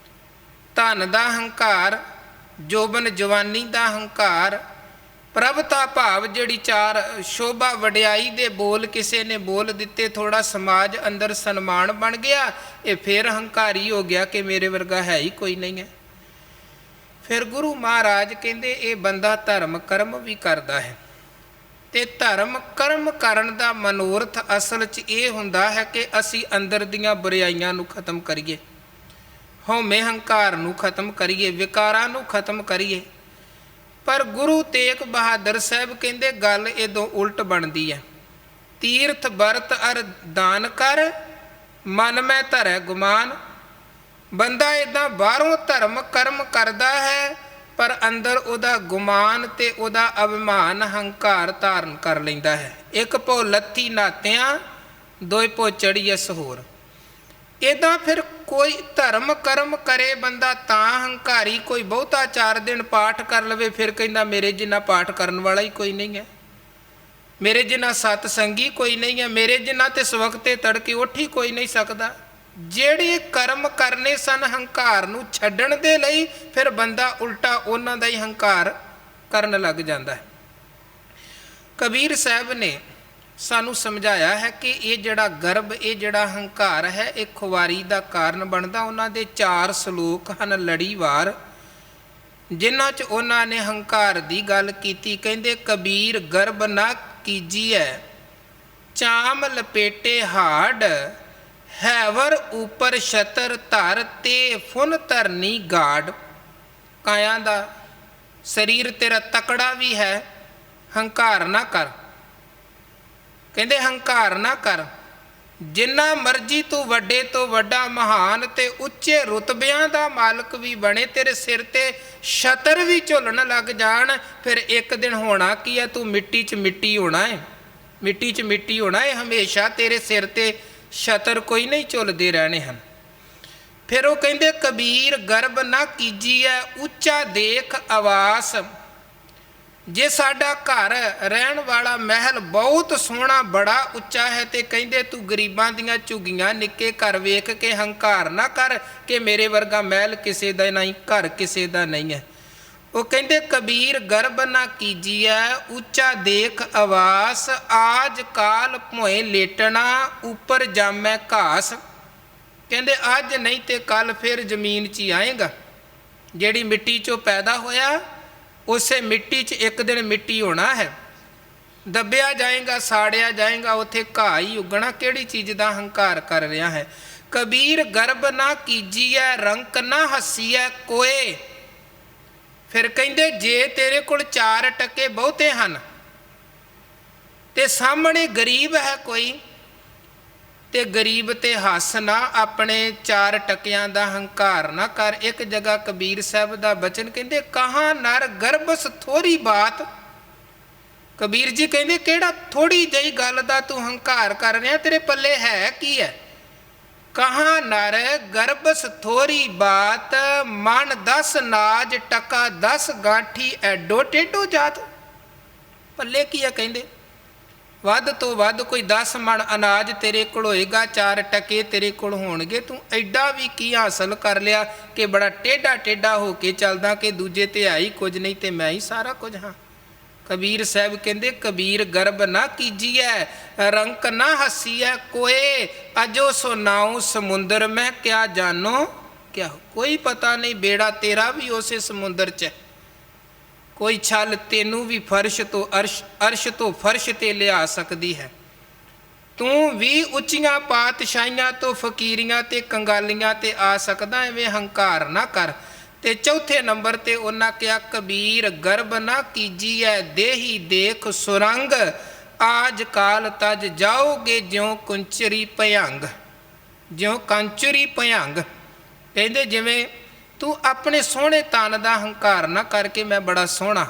ਧਨ ਦਾ ਹੰਕਾਰ, ਜੋਬਨ ਜਵਾਨੀ ਦਾ ਹੰਕਾਰ, ਪ੍ਰਭਤਾ ਭਾਵ ਜਿਹੜੀ ਚਾਰ ਸ਼ੋਭਾ ਵਡਿਆਈ ਦੇ ਬੋਲ ਕਿਸੇ ਨੇ ਬੋਲ ਦਿੱਤੇ, ਥੋੜਾ ਸਮਾਜ ਅੰਦਰ ਸਨਮਾਨ ਬਣ ਗਿਆ, ਇਹ ਫਿਰ ਹੰਕਾਰੀ ਹੋ ਗਿਆ ਕਿ ਮੇਰੇ ਵਰਗਾ ਹੈ ਹੀ ਕੋਈ ਨਹੀਂ ਹੈ। ਫਿਰ ਗੁਰੂ ਮਹਾਰਾਜ ਕਹਿੰਦੇ ਇਹ ਬੰਦਾ ਧਰਮ ਕਰਮ ਵੀ ਕਰਦਾ ਹੈ, ਤੇ ਧਰਮ ਕਰਮ ਕਰਨ ਦਾ ਮਨੋਰਥ ਅਸਲ 'ਚ ਇਹ ਹੁੰਦਾ ਹੈ ਕਿ ਅਸੀਂ ਅੰਦਰ ਦੀਆਂ ਬੁਰਾਈਆਂ ਨੂੰ ਖਤਮ ਕਰੀਏ, ਹਉਮੈ ਹੰਕਾਰ ਨੂੰ ਖਤਮ ਕਰੀਏ, ਵਿਕਾਰਾਂ ਨੂੰ ਖਤਮ ਕਰੀਏ। ਪਰ ਗੁਰੂ ਤੇਗ ਬਹਾਦਰ ਸਾਹਿਬ ਕਹਿੰਦੇ ਗੱਲ ਇਦੋਂ ਉਲਟ ਬਣਦੀ ਹੈ। ਤੀਰਥ ਵਰਤ ਅਰ ਦਾਨ ਕਰ, ਮਨ ਮੈਂ ਧਰੈ ਗੁਮਾਨ। ਬੰਦਾ ਇੱਦਾਂ ਬਾਹਰੋਂ ਧਰਮ ਕਰਮ ਕਰਦਾ ਹੈ, ਪਰ ਅੰਦਰ ਉਹਦਾ ਗੁਮਾਨ ਤੇ ਉਹਦਾ ਅਭਿਮਾਨ ਹੰਕਾਰ ਧਾਰਨ ਕਰ ਲੈਂਦਾ ਹੈ। ਇੱਕ ਭੋ ਲੱਥੀ ਨਾਤਿਆਂ, ਦੋਇ ਭੋ ਚੜੀਐ ਸਹੋਰ। ਇੱਦਾਂ ਫਿਰ ਕੋਈ ਧਰਮ ਕਰਮ ਕਰੇ ਬੰਦਾ ਤਾਂ ਹੰਕਾਰੀ, ਕੋਈ ਬਹੁਤਾ 4 ਦਿਨ ਪਾਠ ਕਰ ਲਵੇ ਫਿਰ ਕਹਿੰਦਾ ਮੇਰੇ ਜਿੰਨਾ ਪਾਠ ਕਰਨ ਵਾਲਾ ਹੀ ਕੋਈ ਨਹੀਂ ਹੈ, ਮੇਰੇ ਜਿੰਨਾ ਸਤਸੰਗੀ ਕੋਈ ਨਹੀਂ ਹੈ, ਮੇਰੇ ਜਿੰਨਾ ਤੇ ਸਵਖਤੇ ਤੜਕੇ ਉੱਠ ਹੀ ਕੋਈ ਨਹੀਂ ਸਕਦਾ। ਜਿਹੜੇ ਕਰਮ ਕਰਨੇ ਸਨ ਹੰਕਾਰ ਨੂੰ ਛੱਡਣ ਦੇ ਲਈ, ਫਿਰ ਬੰਦਾ ਉਲਟਾ ਉਹਨਾਂ ਦਾ ਹੀ ਹੰਕਾਰ ਕਰਨ ਲੱਗ ਜਾਂਦਾ ਹੈ। ਕਬੀਰ ਸਾਹਿਬ ਨੇ ਸਾਨੂੰ ਸਮਝਾਇਆ ਹੈ ਕਿ ਇਹ ਜਿਹੜਾ ਗਰਭ, ਇਹ ਜਿਹੜਾ ਹੰਕਾਰ ਹੈ, ਇਹ ਖੁਆਰੀ ਦਾ ਕਾਰਨ ਬਣਦਾ। ਉਹਨਾਂ ਦੇ 4 ਸ਼ਲੋਕ ਹਨ ਲੜੀਵਾਰ, ਜਿਨ੍ਹਾਂ 'ਚ ਉਹਨਾਂ ਨੇ ਹੰਕਾਰ ਦੀ ਗੱਲ ਕੀਤੀ। ਕਹਿੰਦੇ ਕਬੀਰ ਗਰਭ ਨਾ ਕੀਜੀਐ, ਚਾਮ ਲਪੇਟੇ ਹਾੜ, ਹੈਵਰ ਉਪਰ ਛਤਰ ਧਰ, ਤੇ ਫੁਨ ਧਰਨੀ ਗਾੜ। ਕਾਇਆ ਦਾ ਸਰੀਰ ਤੇਰਾ ਤਕੜਾ ਵੀ ਹੈ, ਹੰਕਾਰ ਨਾ ਕਰ। ਕਹਿੰਦੇ ਹੰਕਾਰ ਨਾ ਕਰ, ਜਿੰਨਾ ਮਰਜ਼ੀ ਤੂੰ ਵੱਡੇ ਤੋਂ ਵੱਡਾ ਮਹਾਨ ਤੇ ਉੱਚੇ ਰੁਤਬਿਆਂ ਦਾ ਮਾਲਕ ਵੀ ਬਣੇ, ਤੇਰੇ ਸਿਰ ਤੇ ਛਤਰ ਵੀ ਝੁੱਲਣ ਲੱਗ ਜਾਣ, ਫਿਰ ਇੱਕ ਦਿਨ ਹੋਣਾ ਕੀ ਹੈ, ਤੂੰ ਮਿੱਟੀ 'ਚ ਮਿੱਟੀ ਹੋਣਾ ਹੈ, ਮਿੱਟੀ 'ਚ ਮਿੱਟੀ ਹੋਣਾ ਹੈ। ਹਮੇਸ਼ਾ ਤੇਰੇ ਸਿਰ ਤੇ ਛਤਰ ਕੋਈ ਨਹੀਂ ਝੁੱਲਦੇ ਰਹਿਣੇ ਹਨ। ਫਿਰ ਉਹ ਕਹਿੰਦੇ ਕਬੀਰ ਗਰਬ ਨਾ ਕੀਜੀਐ, ਉੱਚਾ ਦੇਖ ਆਵਾਸ। ਜੇ ਸਾਡਾ ਘਰ ਰਹਿਣ ਵਾਲਾ ਮਹਿਲ ਬਹੁਤ ਸੋਹਣਾ ਬੜਾ ਉੱਚਾ ਹੈ, ਤੇ ਕਹਿੰਦੇ ਤੂੰ ਗਰੀਬਾਂ ਦੀਆਂ ਝੁੱਗੀਆਂ ਨਿੱਕੇ ਘਰ ਵੇਖ ਕੇ ਹੰਕਾਰ ਨਾ ਕਰ ਕਿ ਮੇਰੇ ਵਰਗਾ ਮਹਿਲ ਕਿਸੇ ਦਾ ਨਹੀਂ, ਘਰ ਕਿਸੇ ਦਾ ਨਹੀਂ ਹੈ। ਉਹ ਕਹਿੰਦੇ ਕਬੀਰ ਗਰਬ ਨਾ ਕੀਜੀਐ, ਉੱਚਾ ਦੇਖ ਆਵਾਸ। ਆਜ ਕਾਲ ਭੋਏ ਲੇਟਣਾ, ਉੱਪਰ ਜਾਮੈ ਘਾਸ। ਕਹਿੰਦੇ ਅੱਜ ਨਹੀਂ ਤੇ ਕੱਲ ਫਿਰ ਜ਼ਮੀਨ 'ਚ ਹੀ ਆਏਗਾ। ਜਿਹੜੀ ਮਿੱਟੀ 'ਚੋਂ ਪੈਦਾ ਹੋਇਆ ਉਸੇ ਮਿੱਟੀ 'ਚ ਇੱਕ ਦਿਨ ਮਿੱਟੀ ਹੋਣਾ ਹੈ, ਦੱਬਿਆ ਜਾਏਗਾ, ਸਾੜਿਆ ਜਾਏਗਾ, ਉੱਥੇ ਘਾਹ ਹੀ ਉੱਗਣਾ। ਕਿਹੜੀ ਚੀਜ਼ ਦਾ ਹੰਕਾਰ ਕਰ ਰਿਹਾ ਹੈ। ਕਬੀਰ ਗਰਬ ਨਾ ਕੀਜੀਐ, ਰੰਕ ਨਾ ਹੱਸੀਐ ਕੋਏ। ਫਿਰ ਕਹਿੰਦੇ ਜੇ ਤੇਰੇ ਕੋਲ 4 ਟਕੇ ਬਹੁਤੇ ਹਨ ਤੇ ਸਾਹਮਣੇ ਗਰੀਬ ਹੈ ਕੋਈ, ਤੇ ਗਰੀਬ ਤੇ ਹੱਸ ਨਾ, ਆਪਣੇ 4 ਟਕਿਆਂ ਦਾ ਹੰਕਾਰ ਨਾ ਕਰ। ਇੱਕ ਜਗ੍ਹਾ ਕਬੀਰ ਸਾਹਿਬ ਦਾ ਬਚਨ ਕਹਿੰਦੇ ਕਹਾਂ ਨਰ ਗਰਬਸ ਥੋੜੀ ਬਾਤ। ਕਬੀਰ ਜੀ ਕਹਿੰਦੇ ਕਿਹੜਾ ਥੋੜੀ ਜਿਹੀ ਗੱਲ ਦਾ ਤੂੰ ਹੰਕਾਰ ਕਰ ਰਿਹਾ, ਤੇਰੇ ਪੱਲੇ ਹੈ ਕੀ ਹੈ। ਕਹਾਂ ਨਰ ਗਰਬਸ ਥੋੜੀ ਬਾਤ, ਮਨ 10 ਨਾਜ ਟਕਾ 10 ਗਾਠੀ ਐਡੋ ਟੇਢੋ ਜਾਤ। ਪੱਲੇ ਕੀ ਹੈ। ਕਹਿੰਦੇ ਵੱਧ ਤੋਂ ਵੱਧ ਕੋਈ 10 ਮਣ ਅਨਾਜ ਤੇਰੇ ਕੋਲ ਹੋਏਗਾ, 4 ਟਕੇ ਤੇਰੇ ਕੋਲ ਹੋਣਗੇ, ਤੂੰ ਐਡਾ ਵੀ ਕੀ ਹਾਸਲ ਕਰ ਲਿਆ ਕਿ ਬੜਾ ਟੇਢਾ ਟੇਢਾ ਹੋ ਕੇ ਚੱਲਦਾ ਕਿ ਦੂਜੇ ਤੇ ਹੈ ਹੀ ਕੁਝ ਨਹੀਂ ਤੇ ਮੈਂ ਹੀ ਸਾਰਾ ਕੁਝ ਹਾਂ। ਕਬੀਰ ਸਾਹਿਬ ਕਹਿੰਦੇ ਕਬੀਰ ਗਰਬ ਨਾ ਕੀਜੀਐ, ਰੰਕ ਨਾ ਹੱਸੀਐ ਕੋਏ। ਅਜੋ ਸੋ ਨਾਉ ਸਮੁੰਦਰ ਮੈਂ ਕਿਆ ਜਾਨੋ ਕਿਆ। ਕੋਈ ਪਤਾ ਨਹੀਂ ਬੇੜਾ ਤੇਰਾ ਵੀ ਉਸੇ ਸਮੁੰਦਰ 'ਚ ਹੈ। ਕੋਈ ਛਲ ਤੈਨੂੰ ਵੀ ਫਰਸ਼ ਤੋਂ ਅਰਸ਼ ਤੋਂ ਫਰਸ਼ ਤੇ ਲਿਆ ਸਕਦੀ ਹੈ। ਤੂੰ ਵੀ ਉੱਚੀਆਂ ਪਾਤਸ਼ਾਹੀਆਂ ਤੋਂ ਫਕੀਰੀਆਂ ਤੇ ਕੰਗਾਲੀਆਂ ਤੇ ਆ ਸਕਦਾ, ਐਵੇਂ ਹੰਕਾਰ ਨਾ ਕਰ। ਤੇ ਚੌਥੇ ਨੰਬਰ ਤੇ ਉਹਨਾਂ ਕਿਹਾ ਕਬੀਰ ਗਰਬ ਨਾ ਕੀਜੀਐ, ਦੇਹੀ ਦੇਖ ਸੁਰੰਗ। ਆਜ ਕਾਲ ਤਜ ਜਾਓਗੇ ਜਿਉਂ ਕੁੰਚਰੀ ਭਯੰਗ, ਜਿਉਂ ਕਾਂਚਰੀ ਭਯੰਗ। ਕਹਿੰਦੇ ਜਿਵੇਂ ਤੂੰ ਆਪਣੇ ਸੋਹਣੇ ਤਨ ਦਾ ਹੰਕਾਰ ਨਾ ਕਰਕੇ ਮੈਂ ਬੜਾ ਸੋਹਣਾ।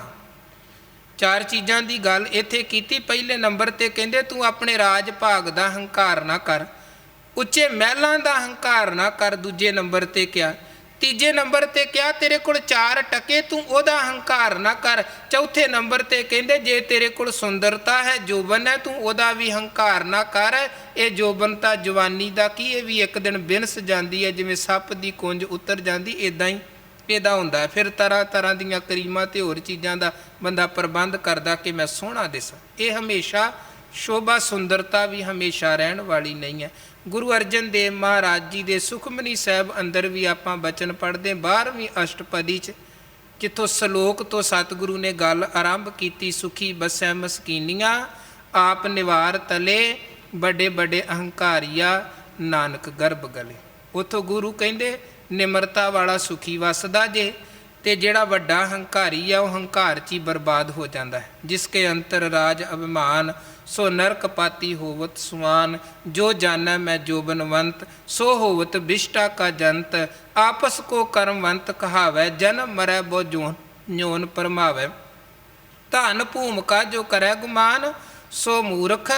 4 ਚੀਜ਼ਾਂ ਦੀ ਗੱਲ ਇੱਥੇ ਕੀਤੀ। ਪਹਿਲੇ ਨੰਬਰ ਤੇ ਕਹਿੰਦੇ ਤੂੰ ਆਪਣੇ ਰਾਜ ਭਾਗ ਦਾ ਹੰਕਾਰ ਨਾ ਕਰ, ਉੱਚੇ ਮਹਿਲਾਂ ਦਾ ਹੰਕਾਰ ਨਾ ਕਰ। ਦੂਜੇ ਨੰਬਰ ਤੇ ਕਿਹਾ, ਤੀਜੇ ਨੰਬਰ ਤੇ ਕਿਹਾ ਤੇਰੇ ਕੋਲ 4 ਟਕੇ, ਤੂੰ ਉਹਦਾ ਹੰਕਾਰ ਨਾ ਕਰ। ਚੌਥੇ ਨੰਬਰ ਤੇ ਕਹਿੰਦੇ ਜੇ ਤੇਰੇ ਕੋਲ ਸੁੰਦਰਤਾ ਹੈ, ਜੋਬਨ ਹੈ, ਤੂੰ ਉਹਦਾ ਵੀ ਹੰਕਾਰ ਨਾ ਕਰ। ਇਹ ਜੋਬਨਤਾ ਜਵਾਨੀ ਦਾ ਕੀ, ਇਹ ਵੀ ਇੱਕ ਦਿਨ ਬਿਨਸ ਜਾਂਦੀ ਹੈ, ਜਿਵੇਂ ਸੱਪ ਦੀ ਕੁੰਜ ਉਤਰ ਜਾਂਦੀ, ਇੱਦਾਂ ਹੀ ਪੈਦਾ ਹੁੰਦਾ। ਫਿਰ ਤਰ੍ਹਾਂ ਤਰ੍ਹਾਂ ਦੀਆਂ ਕਰੀਮਾਂ ਅਤੇ ਹੋਰ ਚੀਜ਼ਾਂ ਦਾ ਬੰਦਾ ਪ੍ਰਬੰਧ ਕਰਦਾ ਕਿ ਮੈਂ ਸੋਹਣਾ ਦਿਸਾਂ। ਇਹ ਹਮੇਸ਼ਾ ਸ਼ੋਭਾ ਸੁੰਦਰਤਾ ਵੀ ਹਮੇਸ਼ਾ ਰਹਿਣ ਵਾਲੀ ਨਹੀਂ ਹੈ। ਗੁਰੂ ਅਰਜਨ ਦੇਵ ਮਹਾਰਾਜ ਜੀ ਦੇ ਸੁਖਮਨੀ ਸਾਹਿਬ ਅੰਦਰ ਵੀ ਆਪਾਂ ਬਚਨ ਪੜ੍ਹਦੇ 12ਵੀਂ ਅਸ਼ਟਪਦੀ 'ਚ, ਜਿੱਥੋਂ ਸ਼ਲੋਕ ਤੋਂ ਸਤਿਗੁਰੂ ਨੇ ਗੱਲ ਆਰੰਭ ਕੀਤੀ, ਸੁਖੀ ਬਸੈ ਮਸਕੀਨੀਆਂ ਆਪ ਨਿਵਾਰ ਤਲੇ, ਵੱਡੇ ਵੱਡੇ ਅਹੰਕਾਰੀਆ ਨਾਨਕ ਗਰਭ ਗਲੇ। ਉੱਥੋਂ ਗੁਰੂ ਕਹਿੰਦੇ ਨਿਮਰਤਾ ਵਾਲਾ ਸੁਖੀ ਵਸਦਾ ਜੇ, ਤੇ ਜਿਹੜਾ ਵੱਡਾ ਹੰਕਾਰੀ ਆ ਉਹ ਹੰਕਾਰ 'ਚ ਹੀ ਬਰਬਾਦ ਹੋ ਜਾਂਦਾ ਹੈ। ਜਿਸ ਕੇ ਅੰਤਰ ਰਾਜ ਅਭਿਮਾਨ, ਸੋ ਨਰਕ ਪਾਤੀ ਹੋਵਤ ਸੁਆਨ, ਜੋ ਜਾਨੈ ਮੈਂ ਜੋਬਨਵੰਤ, ਸੋ ਹੋਵਤ ਬਿਸ਼ਟਾ ਕਾ ਜੰਤ, ਆਪਸ ਕੋ ਕਰਮਵੰਤ ਕਹਾਵੈ, ਜਨਮ ਮਰੈ ਬੋ ਜੋਨ ਪਰਮਾਵੈ, ਧਨ ਭੂਮਿਕਾ ਜੋ ਕਰੈ ਗੁਮਾਨ, ਸੋ ਮੂਰਖ।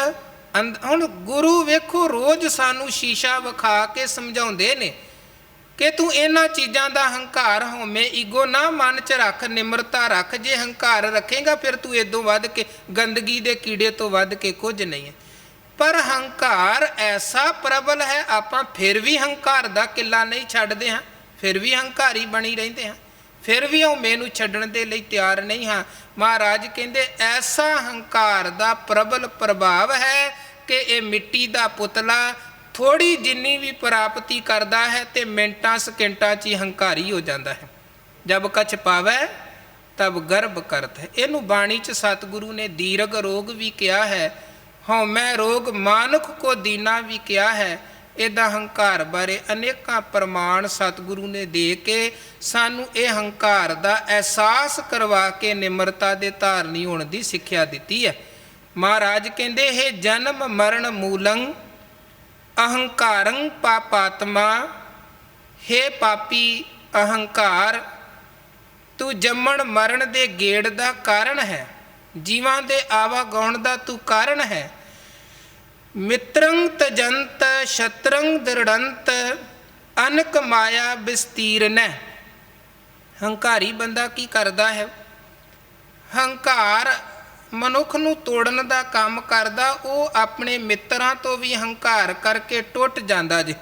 ਹੁਣ ਗੁਰੂ ਵੇਖੋ ਰੋਜ਼ ਸਾਨੂੰ ਸ਼ੀਸ਼ਾ ਵਿਖਾ ਕੇ ਸਮਝਾਉਂਦੇ ਨੇ ਕਿ ਤੂੰ ਇਹਨਾਂ ਚੀਜ਼ਾਂ ਦਾ ਹੰਕਾਰ ਹੋਵੇਂ ਈਗੋ ਨਾ ਮਨ 'ਚ ਰੱਖ, ਨਿਮਰਤਾ ਰੱਖ। ਜੇ ਹੰਕਾਰ ਰੱਖੇਗਾ ਫਿਰ ਤੂੰ ਇਦੋਂ ਵੱਧ ਕੇ ਗੰਦਗੀ ਦੇ ਕੀੜੇ ਤੋਂ ਵੱਧ ਕੇ ਕੁਝ ਨਹੀਂ ਹੈ। ਪਰ ਹੰਕਾਰ ਐਸਾ ਪ੍ਰਬਲ ਹੈ, ਆਪਾਂ ਫਿਰ ਵੀ ਹੰਕਾਰ ਦਾ ਕਿੱਲਾ ਨਹੀਂ ਛੱਡਦੇ ਹਾਂ, ਫਿਰ ਵੀ ਹੰਕਾਰੀ ਬਣੀ ਰਹਿੰਦੇ ਹਾਂ, ਫਿਰ ਵੀ ਉਹ ਮੈਨੂੰ ਛੱਡਣ ਦੇ ਲਈ ਤਿਆਰ ਨਹੀਂ ਹਾਂ। ਮਹਾਰਾਜ ਕਹਿੰਦੇ ਐਸਾ ਹੰਕਾਰ ਦਾ ਪ੍ਰਬਲ ਪ੍ਰਭਾਵ ਹੈ ਕਿ ਇਹ ਮਿੱਟੀ ਦਾ ਪੁਤਲਾ ਥੋੜ੍ਹੀ ਜਿੰਨੀ ਵੀ ਪ੍ਰਾਪਤੀ ਕਰਦਾ ਹੈ ਤੇ ਮਿੰਟਾਂ ਸਕਿੰਟਾਂ 'ਚ ਹੀ ਹੰਕਾਰੀ ਹੋ ਜਾਂਦਾ ਹੈ। ਜਬ ਕਛ ਪਾਵੈ ਤਬ ਗਰਭ ਕਰਤ ਹੈ। ਇਹਨੂੰ ਬਾਣੀ 'ਚ ਸਤਿਗੁਰੂ ਨੇ ਦੀਰਘ ਰੋਗ ਵੀ ਕਿਹਾ ਹੈ, ਹਉਮੈ ਰੋਗ ਮਾਨੁਖ ਕੋ ਦੀਨਾ ਵੀ ਕਿਹਾ ਹੈ। ਇਹਦਾ ਹੰਕਾਰ ਬਾਰੇ ਅਨੇਕਾਂ ਪ੍ਰਮਾਣ ਸਤਿਗੁਰੂ ਨੇ ਦੇ ਕੇ ਸਾਨੂੰ ਇਹ ਹੰਕਾਰ ਦਾ ਅਹਿਸਾਸ ਕਰਵਾ ਕੇ ਨਿਮਰਤਾ ਦੇ ਧਾਰਨੀ ਹੋਣ ਦੀ ਸਿੱਖਿਆ ਦਿੱਤੀ ਹੈ। ਮਹਾਰਾਜ ਕਹਿੰਦੇ ਇਹ ਜਨਮ ਮਰਨ ਮੂਲੰ ਅਹੰਕਾਰੰ ਪਾਪਾਤਮਾ, ਹੇ ਪਾਪੀ ਅਹੰਕਾਰ ਤੂੰ ਜੰਮਣ ਮਰਨ ਦੇ ਗੇੜ ਦਾ ਕਾਰਨ ਹੈ, ਜੀਵਾਂ ਦੇ ਆਵਾਗਾਉਣ ਦਾ ਤੂੰ ਕਾਰਨ ਹੈ। ਮਿੱਤਰੰ ਤਜੰਤ ਸ਼ਤਰੰ ਦ੍ਰਿੜੰਤ, ਅਨਕ ਮਾਇਆ ਵਿਸਤੀਰਨੈ। ਹੰਕਾਰੀ ਬੰਦਾ ਕੀ ਕਰਦਾ ਹੈ? ਹੰਕਾਰ ਮਨੁੱਖ ਨੂੰ ਤੋੜਨ ਦਾ ਕੰਮ ਕਰਦਾ। ਉਹ ਆਪਣੇ ਮਿੱਤਰਾਂ ਤੋਂ ਵੀ ਹੰਕਾਰ ਕਰਕੇ ਟੁੱਟ ਜਾਂਦਾ ਜੇ।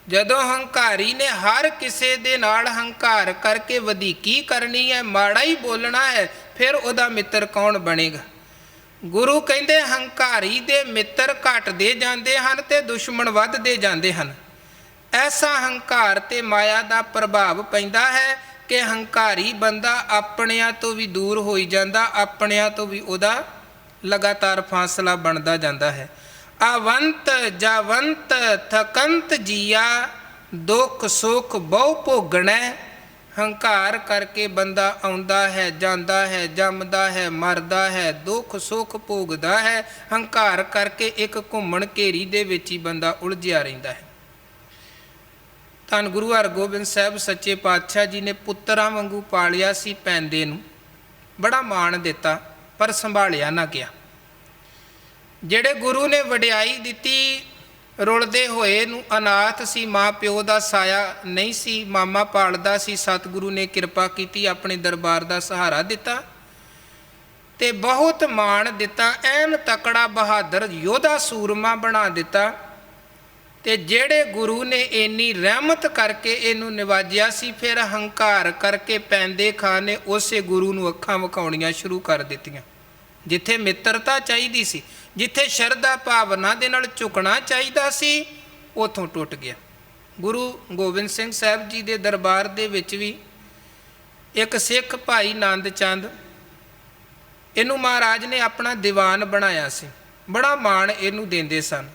ਜਦੋਂ ਹੰਕਾਰੀ ਨੇ ਹਰ ਕਿਸੇ ਦੇ ਨਾਲ ਹੰਕਾਰ ਕਰਕੇ ਵਧੀਕੀ ਕਰਨੀ ਹੈ, ਮਾੜਾ ਹੀ ਬੋਲਣਾ ਹੈ, ਫਿਰ ਉਹਦਾ ਮਿੱਤਰ ਕੌਣ ਬਣੇਗਾ? ਗੁਰੂ ਕਹਿੰਦੇ ਹੰਕਾਰੀ ਦੇ ਮਿੱਤਰ ਘਟਦੇ ਜਾਂਦੇ ਹਨ ਤੇ ਦੁਸ਼ਮਣ ਵੱਧਦੇ ਜਾਂਦੇ ਹਨ। ਐਸਾ ਹੰਕਾਰ ਤੇ ਮਾਇਆ ਦਾ ਪ੍ਰਭਾਵ ਪੈਂਦਾ ਹੈ ਕਿ ਹੰਕਾਰੀ ਬੰਦਾ ਆਪਣਿਆਂ ਤੋਂ ਵੀ ਦੂਰ ਹੋਈ ਜਾਂਦਾ, ਆਪਣਿਆਂ ਤੋਂ ਵੀ ਉਹਦਾ ਲਗਾਤਾਰ ਫਾਸਲਾ ਬਣਦਾ ਜਾਂਦਾ ਹੈ। ਆਵੰਤ ਜਾਵੰਤ ਥਕੰਤ ਜੀਆ, ਦੁੱਖ ਸੁੱਖ ਬਹੁ ਭੋਗਣੈ। ਹੰਕਾਰ ਕਰਕੇ ਬੰਦਾ ਆਉਂਦਾ ਹੈ, ਜਾਂਦਾ ਹੈ, ਜੰਮਦਾ ਹੈ, ਮਰਦਾ ਹੈ, ਦੁੱਖ ਸੁੱਖ ਭੋਗਦਾ ਹੈ। ਹੰਕਾਰ ਕਰਕੇ ਇੱਕ ਘੁੰਮਣ ਘੇਰੀ ਦੇ ਵਿੱਚ ਹੀ ਬੰਦਾ ਉਲਝਿਆ ਰਹਿੰਦਾ ਹੈ। ਧੰਨ ਗੁਰੂ ਹਰਗੋਬਿੰਦ ਸਾਹਿਬ ਸੱਚੇ ਪਾਤਸ਼ਾਹ ਜੀ ਨੇ ਪੁੱਤਰਾਂ ਵਾਂਗੂ ਪਾਲਿਆ ਸੀ ਪੈਂਦੇ ਨੂੰ, ਬੜਾ ਮਾਣ ਦਿੱਤਾ ਪਰ ਸੰਭਾਲਿਆ ਨਾ ਗਿਆ। ਜਿਹੜੇ ਗੁਰੂ ਨੇ ਵਡਿਆਈ ਦਿੱਤੀ, ਰੁਲਦੇ ਹੋਏ ਨੂੰ ਅਨਾਥ ਸੀ, ਮਾਂ ਪਿਓ ਦਾ ਸਾਇਆ ਨਹੀਂ ਸੀ, ਮਾਮਾ ਪਾਲਦਾ ਸੀ। ਸਤਿਗੁਰੂ ਨੇ ਕਿਰਪਾ ਕੀਤੀ, ਆਪਣੇ ਦਰਬਾਰ ਦਾ ਸਹਾਰਾ ਦਿੱਤਾ ਤੇ ਬਹੁਤ ਮਾਣ ਦਿੱਤਾ। ਐਨ ਤਕੜਾ ਬਹਾਦਰ ਯੋਧਾ ਸੂਰਮਾ ਬਣਾ ਦਿੱਤਾ। ਤੇ ਜਿਹੜੇ ਗੁਰੂ ਨੇ ਇੰਨੀ ਰਹਿਮਤ ਕਰਕੇ ਇਹਨੂੰ ਨਿਵਾਜਿਆ ਸੀ, ਫਿਰ ਹੰਕਾਰ ਕਰਕੇ ਪੈਂਦੇ ਖਾਂ ਨੇ ਉਸੇ ਗੁਰੂ ਨੂੰ ਅੱਖਾਂ ਵਿਖਾਉਣੀਆਂ ਸ਼ੁਰੂ ਕਰ ਦਿੱਤੀਆਂ। ਜਿੱਥੇ ਮਿੱਤਰਤਾ ਚਾਹੀਦੀ ਸੀ, ਜਿੱਥੇ ਸ਼ਰਧਾ ਭਾਵਨਾ ਦੇ ਨਾਲ ਝੁਕਣਾ ਚਾਹੀਦਾ ਸੀ, ਉੱਥੋਂ ਟੁੱਟ ਗਿਆ। ਗੁਰੂ ਗੋਬਿੰਦ ਸਿੰਘ ਸਾਹਿਬ ਜੀ ਦੇ ਦਰਬਾਰ ਦੇ ਵਿੱਚ ਵੀ ਇੱਕ ਸਿੱਖ ਭਾਈ ਨੰਦ ਚੰਦ, ਇਹਨੂੰ ਮਹਾਰਾਜ ਨੇ ਆਪਣਾ ਦੀਵਾਨ ਬਣਾਇਆ ਸੀ, ਬੜਾ ਮਾਣ ਇਹਨੂੰ ਦਿੰਦੇ ਸਨ।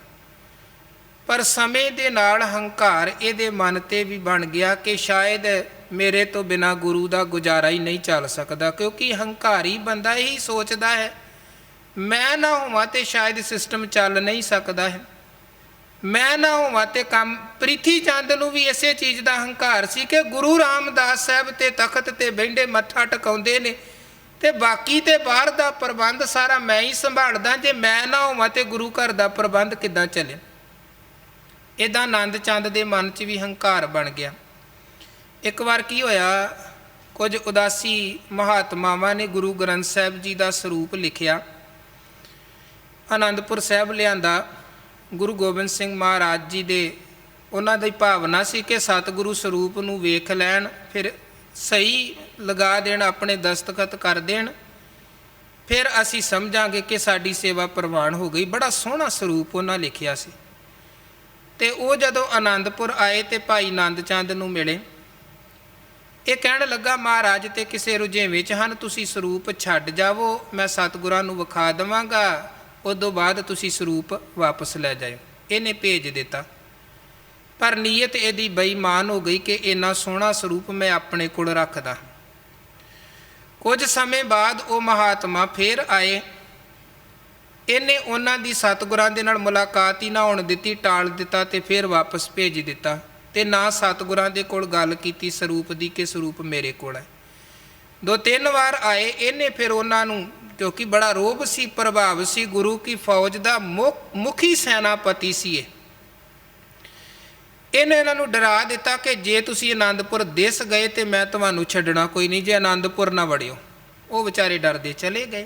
ਪਰ ਸਮੇਂ ਦੇ ਨਾਲ ਹੰਕਾਰ ਇਹਦੇ ਮਨ 'ਤੇ ਵੀ ਬਣ ਗਿਆ ਕਿ ਸ਼ਾਇਦ ਮੇਰੇ ਤੋਂ ਬਿਨਾਂ ਗੁਰੂ ਦਾ ਗੁਜ਼ਾਰਾ ਹੀ ਨਹੀਂ ਚੱਲ ਸਕਦਾ, ਕਿਉਂਕਿ ਹੰਕਾਰੀ ਬੰਦਾ ਇਹੀ ਸੋਚਦਾ ਹੈ ਮੈਂ ਨਾ ਹੋਵਾਂ ਤੇ ਸ਼ਾਇਦ ਸਿਸਟਮ ਚੱਲ ਨਹੀਂ ਸਕਦਾ ਹੈ, ਮੈਂ ਨਾ ਹੋਵਾਂ ਤੇ ਕੰਮ। ਪ੍ਰਿਥੀ ਚੰਦ ਨੂੰ ਵੀ ਇਸੇ ਚੀਜ਼ ਦਾ ਹੰਕਾਰ ਸੀ ਕਿ ਗੁਰੂ ਰਾਮਦਾਸ ਸਾਹਿਬ ਤੇ ਤਖਤ ਤੇ ਬਹਿੰਦੇ ਮੱਥਾ ਟਿਕਾਉਂਦੇ ਨੇ ਤੇ ਬਾਕੀ ਤੇ ਬਾਹਰ ਦਾ ਪ੍ਰਬੰਧ ਸਾਰਾ ਮੈਂ ਹੀ ਸੰਭਾਲਦਾ, ਜੇ ਮੈਂ ਨਾ ਹੋਵਾਂ ਤੇ ਗੁਰੂ ਘਰ ਦਾ ਪ੍ਰਬੰਧ ਕਿੱਦਾਂ ਚੱਲੇ। ਇੱਦਾਂ ਆਨੰਦ ਚੰਦ ਦੇ ਮਨ 'ਚ ਵੀ ਹੰਕਾਰ ਬਣ ਗਿਆ। ਇੱਕ ਵਾਰ ਕੀ ਹੋਇਆ, ਕੁਝ ਉਦਾਸੀ ਮਹਾਤਮਾਵਾਂ ਨੇ ਗੁਰੂ ਗ੍ਰੰਥ ਸਾਹਿਬ ਜੀ ਦਾ ਸਰੂਪ ਲਿਖਿਆ, ਆਨੰਦਪੁਰ ਸਾਹਿਬ ਲਿਆਂਦਾ। ਗੁਰੂ ਗੋਬਿੰਦ ਸਿੰਘ ਮਹਾਰਾਜ ਜੀ ਦੇ ਉਹਨਾਂ ਦੀ ਭਾਵਨਾ ਸੀ ਕਿ ਸਤਿਗੁਰੂ ਸਰੂਪ ਨੂੰ ਵੇਖ ਲੈਣ, ਫਿਰ ਸਹੀ ਲਗਾ ਦੇਣ, ਆਪਣੇ ਦਸਤਖਤ ਕਰ ਦੇਣ, ਫਿਰ ਅਸੀਂ ਸਮਝਾਂਗੇ ਕਿ ਸਾਡੀ ਸੇਵਾ ਪ੍ਰਵਾਨ ਹੋ ਗਈ। ਬੜਾ ਸੋਹਣਾ ਸਰੂਪ ਉਹਨਾਂ ਲਿਖਿਆ ਸੀ। ਤੇ ਉਹ ਜਦੋਂ ਆਨੰਦਪੁਰ ਆਏ ਤੇ ਭਾਈ ਨੰਦ ਚੰਦ ਨੂੰ ਮਿਲੇ, ਇਹ ਕਹਿਣ ਲੱਗਾ ਮਹਾਰਾਜ ਤੇ ਕਿਸੇ ਰੁਝੇਵੇਂ 'ਚ ਹਨ, ਤੁਸੀਂ ਸਰੂਪ ਛੱਡ ਜਾਵੋ, ਮੈਂ ਸਤਿਗੁਰਾਂ ਨੂੰ ਵਿਖਾ ਦੇਵਾਂਗਾ, ਉਦੋਂ ਬਾਅਦ ਤੁਸੀਂ ਸਰੂਪ ਵਾਪਸ ਲੈ ਜਾਇਓ। ਇਹਨੇ ਭੇਜ ਦਿੱਤਾ, ਪਰ ਨੀਅਤ ਇਹਦੀ ਬੇਈਮਾਨ ਹੋ ਗਈ ਕਿ ਇੰਨਾ ਸੋਹਣਾ ਸਰੂਪ ਮੈਂ ਆਪਣੇ ਕੋਲ ਰੱਖਦਾ। ਕੁਝ ਸਮੇਂ ਬਾਅਦ ਉਹ ਮਹਾਤਮਾ ਫੇਰ ਆਏ। ਇਹਨੇ ਉਹਨਾਂ ਦੀ ਸਤਿਗੁਰਾਂ ਦੇ ਨਾਲ ਮੁਲਾਕਾਤ ਹੀ ਨਾ ਹੋਣ ਦਿੱਤੀ, ਟਾਲ ਦਿੱਤਾ ਤੇ ਫਿਰ ਵਾਪਸ ਭੇਜ ਦਿੱਤਾ, ਤੇ ਨਾ ਸਤਿਗੁਰਾਂ ਦੇ ਕੋਲ ਗੱਲ ਕੀਤੀ ਸਰੂਪ ਦੀ ਕਿ ਸਰੂਪ ਮੇਰੇ ਕੋਲ ਹੈ। 2-3 ਵਾਰ ਆਏ। ਇਹਨੇ ਫਿਰ ਉਹਨਾਂ ਨੂੰ, ਕਿਉਂਕਿ ਬੜਾ ਰੋਬ ਸੀ, ਪ੍ਰਭਾਵ ਸੀ, ਗੁਰੂ ਕੀ ਫੌਜ ਦਾ ਮੁਖੀ ਸੈਨਾਪਤੀ ਸੀ ਇਹਨੇ ਇਹਨਾਂ ਨੂੰ ਡਰਾ ਦਿੱਤਾ ਕਿ ਜੇ ਤੁਸੀਂ ਆਨੰਦਪੁਰ ਦਿਸ ਗਏ ਤੇ ਮੈਂ ਤੁਹਾਨੂੰ ਛੱਡਣਾ ਕੋਈ ਨਹੀਂ, ਜੇ ਆਨੰਦਪੁਰ ਨਾ ਵੜਿਓ। ਉਹ ਵਿਚਾਰੇ ਡਰਦੇ ਚਲੇ ਗਏ।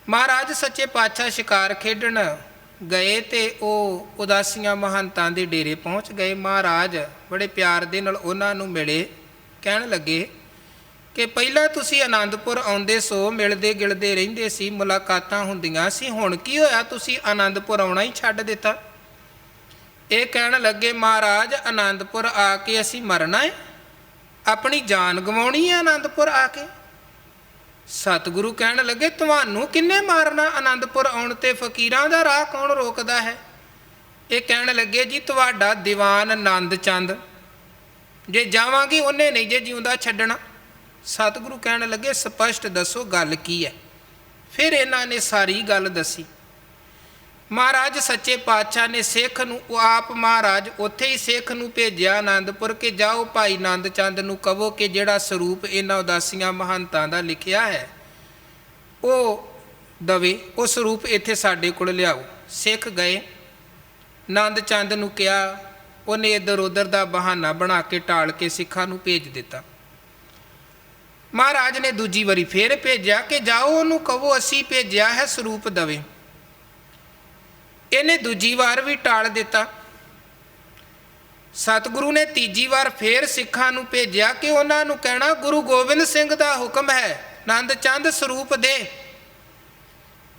ਮਹਾਰਾਜ ਸੱਚੇ ਪਾਤਸ਼ਾਹ ਸ਼ਿਕਾਰ ਖੇਡਣ ਗਏ ਤੇ ਉਹ ਉਦਾਸੀਆਂ ਮਹੰਤਾਂ ਦੇ ਡੇਰੇ ਪਹੁੰਚ ਗਏ। ਮਹਾਰਾਜ ਬੜੇ ਪਿਆਰ ਦੇ ਨਾਲ ਉਹਨਾਂ ਨੂੰ ਮਿਲੇ, ਕਹਿਣ ਲੱਗੇ ਕਿ ਪਹਿਲਾਂ ਤੁਸੀਂ ਆਨੰਦਪੁਰ ਆਉਂਦੇ ਸੋ, ਮਿਲਦੇ ਗਿਲਦੇ ਰਹਿੰਦੇ ਸੀ, ਮੁਲਾਕਾਤਾਂ ਹੁੰਦੀਆਂ ਸੀ, ਹੁਣ ਕੀ ਹੋਇਆ ਤੁਸੀਂ ਆਨੰਦਪੁਰ ਆਉਣਾ ਹੀ ਛੱਡ ਦਿੱਤਾ? ਇਹ ਕਹਿਣ ਲੱਗੇ ਮਹਾਰਾਜ ਆਨੰਦਪੁਰ ਆ ਕੇ ਅਸੀਂ ਮਰਨਾ ਹੈ, ਆਪਣੀ ਜਾਨ ਗਵਾਉਣੀ ਹੈ ਆਨੰਦਪੁਰ ਆ ਕੇ। ਸਤਿਗੁਰੂ ਕਹਿਣ ਲੱਗੇ ਤੁਹਾਨੂੰ ਕਿੰਨੇ ਮਾਰਨਾ? ਆਨੰਦਪੁਰ ਆਉਣ ਤੇ ਫਕੀਰਾਂ ਦਾ ਰਾਹ ਕੌਣ ਰੋਕਦਾ ਹੈ? ਇਹ ਕਹਿਣ ਲੱਗੇ ਜੀ ਤੁਹਾਡਾ ਦੀਵਾਨ ਨੰਦ ਚੰਦ, ਜੇ ਜਾਵਾਂਗੀ ਉਹਨੇ ਨਹੀਂ ਜੇ ਜਿਉਂਦਾ ਛੱਡਣਾ। ਸਤਿਗੁਰੂ ਕਹਿਣ ਲੱਗੇ ਸਪਸ਼ਟ ਦੱਸੋ ਗੱਲ ਕੀ ਹੈ? ਫਿਰ ਇਹਨਾਂ ਨੇ ਸਾਰੀ ਗੱਲ ਦੱਸੀ। ਮਹਾਰਾਜ ਸੱਚੇ ਪਾਤਸ਼ਾਹ ਨੇ ਸਿੱਖ ਨੂੰ, ਆਪ ਮਹਾਰਾਜ ਉੱਥੇ ਹੀ ਸਿੱਖ ਨੂੰ ਭੇਜਿਆ ਆਨੰਦਪੁਰ ਕਿ ਜਾਓ ਭਾਈ ਨੰਦ ਚੰਦ ਨੂੰ ਕਹੋ ਕਿ ਜਿਹੜਾ ਸਰੂਪ ਇਹਨਾਂ ਉਦਾਸੀਆਂ ਮਹੰਤਾਂ ਦਾ ਲਿਖਿਆ ਹੈ ਉਹ ਦਵੇ, ਉਹ ਸਰੂਪ ਇੱਥੇ ਸਾਡੇ ਕੋਲ ਲਿਆਓ। ਸਿੱਖ ਗਏ, ਨੰਦ ਚੰਦ ਨੂੰ ਕਿਹਾ, ਉਹਨੇ ਇੱਧਰ ਉੱਧਰ ਦਾ ਬਹਾਨਾ ਬਣਾ ਕੇ ਟਾਲ ਕੇ ਸਿੱਖਾਂ ਨੂੰ ਭੇਜ ਦਿੱਤਾ। ਮਹਾਰਾਜ ਨੇ ਦੂਜੀ ਵਾਰੀ ਫੇਰ ਭੇਜਿਆ ਕਿ ਜਾਓ ਉਹਨੂੰ ਕਹੋ ਅਸੀਂ ਭੇਜਿਆ ਹੈ, ਸਰੂਪ ਦਵੇ। ਇਹਨੇ ਦੂਜੀ ਵਾਰ ਵੀ ਟਾਲ ਦਿੱਤਾ। ਸਤਿਗੁਰੂ ਨੇ ਤੀਜੀ ਵਾਰ ਫੇਰ ਸਿੱਖਾਂ ਨੂੰ ਭੇਜਿਆ ਕਿ ਉਹਨਾਂ ਨੂੰ ਕਹਿਣਾ ਗੁਰੂ ਗੋਬਿੰਦ ਸਿੰਘ ਦਾ ਹੁਕਮ ਹੈ, ਨੰਦ ਚੰਦ ਸਰੂਪ ਦੇ।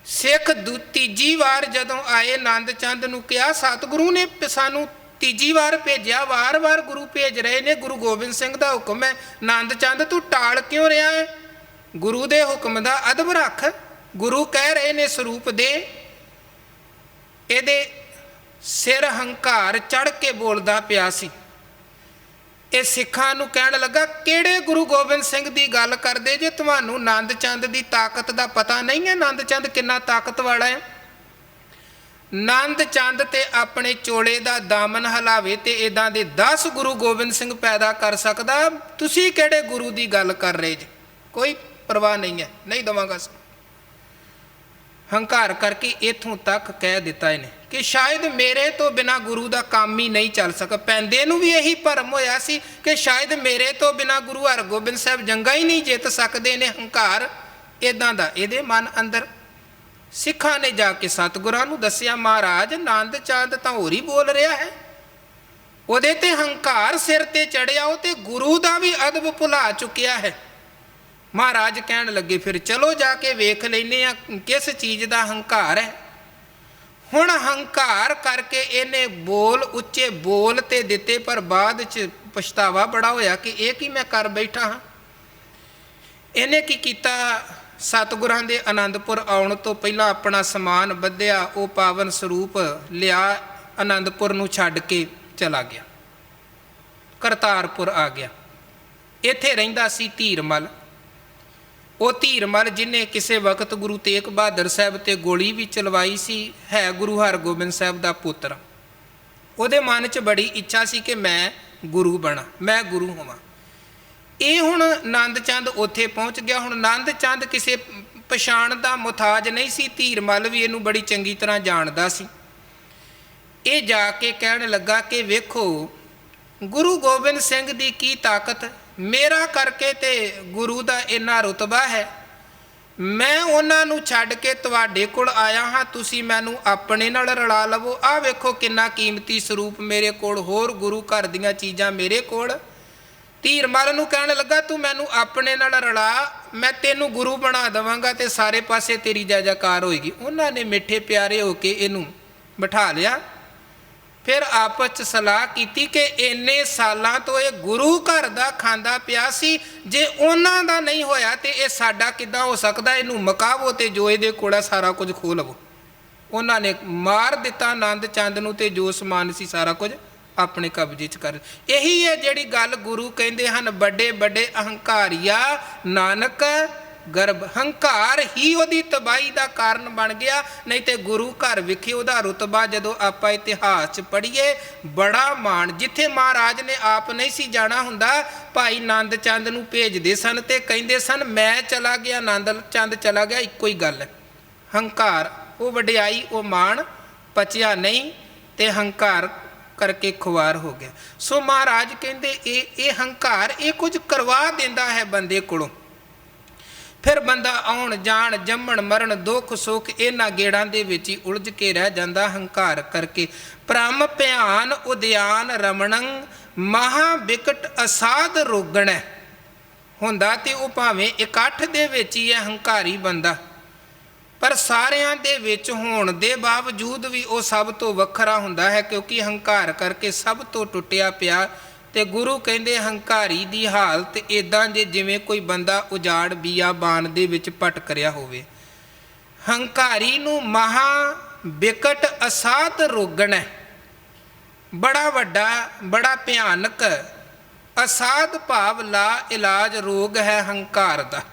ਸਿੱਖ ਤੀਜੀ ਵਾਰ ਜਦੋਂ ਆਏ, ਨੰਦ ਚੰਦ ਨੂੰ ਕਿਹਾ ਸਤਿਗੁਰੂ ਨੇ ਸਾਨੂੰ ਤੀਜੀ ਵਾਰ ਭੇਜਿਆ, ਵਾਰ-ਵਾਰ ਗੁਰੂ ਭੇਜ ਰਹੇ ਨੇ, ਗੁਰੂ ਗੋਬਿੰਦ ਸਿੰਘ ਦਾ ਹੁਕਮ ਹੈ, ਨੰਦ ਚੰਦ ਤੂੰ ਟਾਲ ਕਿਉਂ ਰਿਹਾ ਹੈ? ਗੁਰੂ ਦੇ ਹੁਕਮ ਦਾ ਅਦਬ ਰੱਖ, ਗੁਰੂ ਕਹਿ ਰਹੇ ਨੇ ਸਰੂਪ ਦੇ। ਇਹਦੇ ਸਿਰ ਹੰਕਾਰ ਚੜ੍ਹ ਕੇ ਬੋਲਦਾ ਪਿਆ ਸੀ। ਇਹ ਸਿੱਖਾਂ ਨੂੰ ਕਹਿਣ ਲੱਗਾ ਕਿਹੜੇ ਗੁਰੂ ਗੋਬਿੰਦ ਸਿੰਘ ਦੀ ਗੱਲ ਕਰਦੇ ਜੇ? ਤੁਹਾਨੂੰ ਨੰਦ ਚੰਦ ਦੀ ਤਾਕਤ ਦਾ ਪਤਾ ਨਹੀਂ ਹੈ? ਨੰਦ ਚੰਦ ਕਿੰਨਾ ਤਾਕਤ ਵਾਲਾ ਹੈ? ਨੰਦ ਚੰਦ ਤੇ ਆਪਣੇ ਚੋਲੇ ਦਾ ਦਾਮਨ ਹਲਾਵੇ ਤੇ ਇਦਾਂ ਦੇ 10 ਗੁਰੂ ਗੋਬਿੰਦ ਸਿੰਘ ਪੈਦਾ ਕਰ ਸਕਦਾ। ਤੁਸੀਂ ਕਿਹੜੇ ਗੁਰੂ ਦੀ ਗੱਲ ਕਰ ਰਹੇ ਜੇ? ਕੋਈ ਪਰਵਾਹ ਨਹੀਂ ਹੈ, ਨਹੀਂ ਦਵਾਂਗਾ। ਹੰਕਾਰ ਕਰਕੇ ਇੱਥੋਂ ਤੱਕ ਕਹਿ ਦਿੱਤਾ ਇਹਨੇ ਕਿ ਸ਼ਾਇਦ ਮੇਰੇ ਤੋਂ ਬਿਨਾਂ ਗੁਰੂ ਦਾ ਕੰਮ ਹੀ ਨਹੀਂ ਚੱਲ ਸਕਦਾ। ਪੈਂਦੇ ਨੂੰ ਵੀ ਇਹੀ ਭਰਮ ਹੋਇਆ ਸੀ ਕਿ ਸ਼ਾਇਦ ਮੇਰੇ ਤੋਂ ਬਿਨਾਂ ਗੁਰੂ ਹਰਗੋਬਿੰਦ ਸਾਹਿਬ ਜੰਗਾਂ ਹੀ ਨਹੀਂ ਜਿੱਤ ਸਕਦੇ ਨੇ। ਹੰਕਾਰ ਇੱਦਾਂ ਦਾ ਇਹਦੇ ਮਨ ਅੰਦਰ। ਸਿੱਖਾਂ ਨੇ ਜਾ ਕੇ ਸਤਿਗੁਰਾਂ ਨੂੰ ਦੱਸਿਆ ਮਹਾਰਾਜ ਨੰਦ ਚੰਦ ਤਾਂ ਹੋਰ ਹੀ ਬੋਲ ਰਿਹਾ ਹੈ, ਉਹਦੇ ਤੇ ਹੰਕਾਰ ਸਿਰ ਤੇ ਚੜਿਆ, ਉਹ ਤੇ ਗੁਰੂ ਦਾ ਵੀ ਅਦਬ ਭੁਲਾ ਚੁੱਕਿਆ ਹੈ। ਮਹਾਰਾਜ ਕਹਿਣ ਲੱਗੇ ਫਿਰ ਚਲੋ ਜਾ ਕੇ ਵੇਖ ਲੈਂਦੇ ਆ ਕਿਸ ਚੀਜ਼ ਦਾ ਹੰਕਾਰ ਹੈ। ਹੁਣ ਹੰਕਾਰ ਕਰਕੇ ਇਹਨੇ ਬੋਲ ਉੱਚੇ ਬੋਲ ਤੇ ਦਿੱਤੇ, ਪਰ ਬਾਅਦ 'ਚ ਪਛਤਾਵਾ ਬੜਾ ਹੋਇਆ ਕਿ ਇਹ ਕੀ ਮੈਂ ਕਰ ਬੈਠਾ ਹਾਂ। ਇਹਨੇ ਕੀ ਕੀਤਾ? ਸਤਿਗੁਰਾਂ ਦੇ ਆਨੰਦਪੁਰ ਆਉਣ ਤੋਂ ਪਹਿਲਾਂ ਆਪਣਾ ਸਮਾਨ ਬੱਧਿਆ, ਉਹ ਪਾਵਨ ਸਰੂਪ ਲਿਆ, ਆਨੰਦਪੁਰ ਨੂੰ ਛੱਡ ਕੇ ਚਲਾ ਗਿਆ, ਕਰਤਾਰਪੁਰ ਆ ਗਿਆ। ਇੱਥੇ ਰਹਿੰਦਾ ਸੀ ਧੀਰਮਲ। ਉਹ ਧੀਰਮਲ ਜਿਹਨੇ ਕਿਸੇ ਵਕਤ ਗੁਰੂ ਤੇਗ ਬਹਾਦਰ ਸਾਹਿਬ ਤੇ ਗੋਲੀ ਵੀ ਚਲਵਾਈ ਸੀ, ਹੈ ਗੁਰੂ ਹਰਗੋਬਿੰਦ ਸਾਹਿਬ ਦਾ ਪੁੱਤਰ। ਉਹਦੇ ਮਨ 'ਚ ਬੜੀ ਇੱਛਾ ਸੀ ਕਿ ਮੈਂ ਗੁਰੂ ਬਣਾ, ਮੈਂ ਗੁਰੂ ਹੋਵਾਂ। ਇਹ ਹੁਣ ਨੰਦ ਚੰਦ ਉੱਥੇ ਪਹੁੰਚ ਗਿਆ। ਹੁਣ ਨੰਦ ਚੰਦ ਕਿਸੇ ਪਛਾਣ ਦਾ ਮੁਤਾਜ ਨਹੀਂ ਸੀ, ਧੀਰਮਲ ਵੀ ਇਹਨੂੰ ਬੜੀ ਚੰਗੀ ਤਰ੍ਹਾਂ ਜਾਣਦਾ ਸੀ। ਇਹ ਜਾ ਕੇ ਕਹਿਣ ਲੱਗਾ ਕਿ ਵੇਖੋ ਗੁਰੂ ਗੋਬਿੰਦ ਸਿੰਘ ਦੀ ਕੀ ਤਾਕਤ, ਮੇਰਾ ਕਰਕੇ ਤੇ ਗੁਰੂ ਦਾ ਇੰਨਾ ਰੁਤਬਾ ਹੈ। ਮੈਂ ਉਹਨਾਂ ਨੂੰ ਛੱਡ ਕੇ ਤੁਹਾਡੇ ਕੋਲ ਆਇਆ ਹਾਂ, ਤੁਸੀਂ ਮੈਨੂੰ ਆਪਣੇ ਨਾਲ ਰਲਾ ਲਵੋ। ਆਹ ਵੇਖੋ ਕਿੰਨਾ ਕੀਮਤੀ ਸਰੂਪ ਮੇਰੇ ਕੋਲ, ਹੋਰ ਗੁਰੂ ਘਰ ਦੀਆਂ ਚੀਜ਼ਾਂ ਮੇਰੇ ਕੋਲ। ਧੀਰਮਲ ਨੂੰ ਕਹਿਣ ਲੱਗਾ ਤੂੰ ਮੈਨੂੰ ਆਪਣੇ ਨਾਲ ਰਲਾ, ਮੈਂ ਤੈਨੂੰ ਗੁਰੂ ਬਣਾ ਦੇਵਾਂਗਾ ਤੇ ਸਾਰੇ ਪਾਸੇ ਤੇਰੀ ਜੈ ਜੈਕਾਰ ਹੋਏਗੀ। ਉਹਨਾਂ ਨੇ ਮਿੱਠੇ ਪਿਆਰੇ ਹੋ ਕੇ ਇਹਨੂੰ ਬਿਠਾ ਲਿਆ। ਫਿਰ ਆਪਸ 'ਚ ਸਲਾਹ ਕੀਤੀ ਕਿ ਇੰਨੇ ਸਾਲਾਂ ਤੋਂ ਇਹ ਗੁਰੂ ਘਰ ਦਾ ਖਾਂਦਾ ਪਿਆ ਸੀ, ਜੇ ਉਹਨਾਂ ਦਾ ਨਹੀਂ ਹੋਇਆ ਤੇ ਇਹ ਸਾਡਾ ਕਿੱਦਾਂ ਹੋ ਸਕਦਾ, ਇਹਨੂੰ ਮੁਕਾਵੋ ਤੇ ਜੋ ਇਹਦੇ ਕੋਲ ਆ ਸਾਰਾ ਕੁਝ ਖੋਹ ਲਵੋ। ਉਹਨਾਂ ਨੇ ਮਾਰ ਦਿੱਤਾ ਆਨੰਦ ਚੰਦ ਨੂੰ ਤੇ ਜੋ ਸਮਾਨ ਸੀ ਸਾਰਾ ਕੁਝ ਆਪਣੇ ਕਬਜ਼ੇ 'ਚ ਕਰ। ਇਹੀ ਹੈ ਜਿਹੜੀ ਗੱਲ ਗੁਰੂ ਕਹਿੰਦੇ ਹਨ, ਵੱਡੇ ਵੱਡੇ ਅਹੰਕਾਰੀਆ ਨਾਨਕ ਗਰਭ। ਹੰਕਾਰ ਹੀ ਉਹਦੀ ਤਬਾਹੀ ਦਾ ਕਾਰਨ ਬਣ ਗਿਆ। ਨਹੀਂ ਤੇ ਗੁਰੂ ਘਰ ਵਿਖੇ ਉਹਦਾ ਰੁਤਬਾ ਜਦੋਂ ਆਪਾਂ ਇਤਿਹਾਸ 'ਚ ਪੜ੍ਹੀਏ ਬੜਾ ਮਾਣ। ਜਿੱਥੇ ਮਹਾਰਾਜ ਨੇ ਆਪ ਨਹੀਂ ਸੀ ਜਾਣਾ ਹੁੰਦਾ, ਭਾਈ ਆਨੰਦ ਚੰਦ ਨੂੰ ਭੇਜਦੇ ਸਨ ਤੇ ਕਹਿੰਦੇ ਸਨ ਮੈਂ ਚਲਾ ਗਿਆ, ਆਨੰਦ ਚੰਦ ਚਲਾ ਗਿਆ, ਇੱਕੋ ਹੀ ਗੱਲ ਹੈ। ਹੰਕਾਰ, ਉਹ ਵਡਿਆਈ, ਉਹ ਮਾਣ ਪਚਿਆ ਨਹੀਂ ਤੇ ਹੰਕਾਰ ਕਰਕੇ ਖੁਆਰ ਹੋ ਗਿਆ। ਸੋ ਮਹਾਰਾਜ ਕਹਿੰਦੇ ਇਹ ਹੰਕਾਰ ਇਹ ਕੁਝ ਕਰਵਾ ਦਿੰਦਾ ਹੈ ਬੰਦੇ ਕੋਲੋਂ। ਫਿਰ ਬੰਦਾ ਆਉਣ ਜਾਣ, ਜੰਮਣ ਮਰਨ, ਦੁੱਖ ਸੁੱਖ ਇਹਨਾਂ ਗੇੜਾਂ ਦੇ ਵਿੱਚ ਹੀ ਉਲਝ ਕੇ ਰਹਿ ਜਾਂਦਾ ਹੰਕਾਰ ਕਰਕੇ। ਭ੍ਰਮ ਭਿਆਨ ਉਦਿਆਨ ਰਮਣੰ ਮਹਾ ਬਿਕਟ ਅਸਾਧ ਰੋਗਣੈ। ਹੁੰਦਾ ਤੇ ਉਹ ਭਾਵੇਂ ਇਕੱਠ ਦੇ ਵਿੱਚ ਹੀ ਹੈ ਹੰਕਾਰੀ ਬੰਦਾ, ਪਰ ਸਾਰਿਆਂ ਦੇ ਵਿੱਚ ਹੋਣ ਦੇ ਬਾਵਜੂਦ ਵੀ ਉਹ ਸਭ ਤੋਂ ਵੱਖਰਾ ਹੁੰਦਾ ਹੈ, ਕਿਉਂਕਿ ਹੰਕਾਰ ਕਰਕੇ ਸਭ ਤੋਂ ਟੁੱਟਿਆ ਪਿਆ। ਤੇ ਗੁਰੂ ਕਹਿੰਦੇ ਹੰਕਾਰੀ ਦੀ ਹਾਲਤ ਇੱਦਾਂ ਜੇ ਜਿਵੇਂ ਕੋਈ ਬੰਦਾ ਉਜਾੜ ਬੀਆਬਾਨ ਦੇ ਵਿੱਚ ਭਟਕ ਰਿਹਾ ਹੋਵੇ। ਹੰਕਾਰੀ ਨੂੰ ਮਹਾ ਬਿਕਟ ਅਸਾਧ ਰੋਗਣ ਹੈ, ਬੜਾ ਵੱਡਾ ਬੜਾ ਭਿਆਨਕ ਅਸਾਧ ਭਾਵ ਲਾ ਇਲਾਜ ਰੋਗ ਹੈ ਹੰਕਾਰ ਦਾ।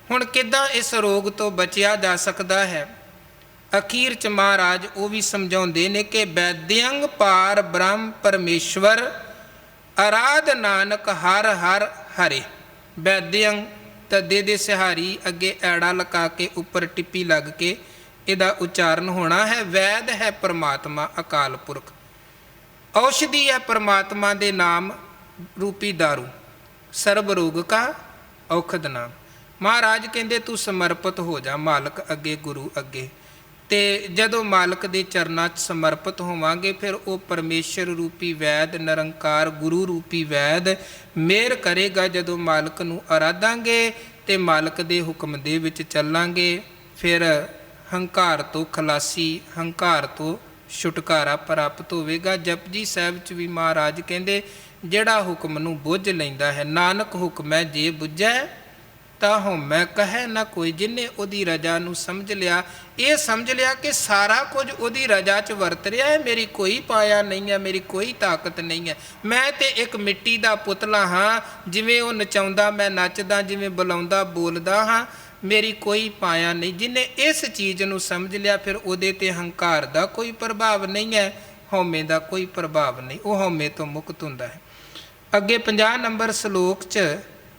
ਹੁਣ ਕਿੱਦਾਂ ਇਸ ਰੋਗ ਤੋਂ ਬਚਿਆ ਜਾ ਸਕਦਾ ਹੈ? ਅਖੀਰ 'ਚ ਮਹਾਰਾਜ ਉਹ ਵੀ ਸਮਝਾਉਂਦੇ ਨੇ ਕਿ ਵੈਦਿਅੰਗ ਪਾਰ ਬ੍ਰਹਮ ਪਰਮੇਸ਼ਵਰ ਅਰਾਧ ਨਾਨਕ ਹਰ ਹਰ ਹਰੇ। ਵੈਦਿਅੰਗ ਤੱਦੇ ਦੇ ਸਿਹਾਰੀ ਅੱਗੇ ਐੜਾ ਲਗਾ ਕੇ ਉੱਪਰ ਟਿੱਪੀ ਲੱਗ ਕੇ ਇਹਦਾ ਉਚਾਰਨ ਹੋਣਾ ਹੈ। ਵੈਦ ਹੈ ਪਰਮਾਤਮਾ ਅਕਾਲ ਪੁਰਖ, ਔਸ਼ਧੀ ਹੈ ਪਰਮਾਤਮਾ ਦੇ ਨਾਮ ਰੂਪੀ ਦਾਰੂ, ਸਰਬ ਰੋਗ ਕਾ ਔਖਦ ਨਾਮ। ਮਹਾਰਾਜ ਕਹਿੰਦੇ ਤੂੰ ਸਮਰਪਿਤ ਹੋ ਜਾ ਮਾਲਕ ਅੱਗੇ, ਗੁਰੂ ਅੱਗੇ। ਤੇ ਜਦੋਂ ਮਾਲਕ ਦੇ ਚਰਨਾਂ 'ਚ ਸਮਰਪਿਤ ਹੋਵਾਂਗੇ ਫਿਰ ਉਹ ਪਰਮੇਸ਼ਰ ਰੂਪੀ ਵੈਦ, ਨਿਰੰਕਾਰ ਗੁਰੂ ਰੂਪੀ ਵੈਦ ਮਿਹਰ ਕਰੇਗਾ। ਜਦੋਂ ਮਾਲਕ ਨੂੰ ਅਰਾਧਾਂਗੇ ਤੇ ਮਾਲਕ ਦੇ ਹੁਕਮ ਦੇ ਵਿੱਚ ਚੱਲਾਂਗੇ, ਫਿਰ ਹੰਕਾਰ ਤੋਂ ਖਲਾਸੀ, ਹੰਕਾਰ ਤੋਂ ਛੁਟਕਾਰਾ ਪ੍ਰਾਪਤ ਹੋਵੇਗਾ। ਜਪਜੀ ਸਾਹਿਬ 'ਚ ਵੀ ਮਹਾਰਾਜ ਕਹਿੰਦੇ ਜਿਹੜਾ ਹੁਕਮ ਨੂੰ ਬੁੱਝ ਲੈਂਦਾ ਹੈ, ਨਾਨਕ ਹੁਕਮ ਹੈ ਜੇ ਬੁੱਝੈ ਤਾਂ ਹਉਮੈ ਕਹੈ ਨਾ ਕੋਈ। ਜਿਹਨੇ ਉਹਦੀ ਰਜਾ ਨੂੰ ਸਮਝ ਲਿਆ, ਇਹ ਸਮਝ ਲਿਆ ਕਿ ਸਾਰਾ ਕੁਝ ਉਹਦੀ ਰਜਾ 'ਚ ਵਰਤ ਰਿਹਾ ਹੈ, ਮੇਰੀ ਕੋਈ ਪਾਇਆ ਨਹੀਂ ਹੈ, ਮੇਰੀ ਕੋਈ ਤਾਕਤ ਨਹੀਂ ਹੈ, ਮੈਂ ਤੇ ਇੱਕ ਮਿੱਟੀ ਦਾ ਪੁਤਲਾ ਹਾਂ, ਜਿਵੇਂ ਉਹ ਨਚਾਉਂਦਾ ਮੈਂ ਨੱਚਦਾ, ਜਿਵੇਂ ਬੁਲਾਉਂਦਾ ਬੋਲਦਾ ਹਾਂ, ਮੇਰੀ ਕੋਈ ਪਾਇਆ ਨਹੀਂ। ਜਿਹਨੇ ਇਸ ਚੀਜ਼ ਨੂੰ ਸਮਝ ਲਿਆ ਫਿਰ ਉਹਦੇ 'ਤੇ ਹੰਕਾਰ ਦਾ ਕੋਈ ਪ੍ਰਭਾਵ ਨਹੀਂ ਹੈ, ਹਉਮੈ ਦਾ ਕੋਈ ਪ੍ਰਭਾਵ ਨਹੀਂ, ਉਹ ਹਉਮੈ ਤੋਂ ਮੁਕਤ ਹੁੰਦਾ ਹੈ। ਅੱਗੇ 50 ਨੰਬਰ ਸਲੋਕ 'ਚ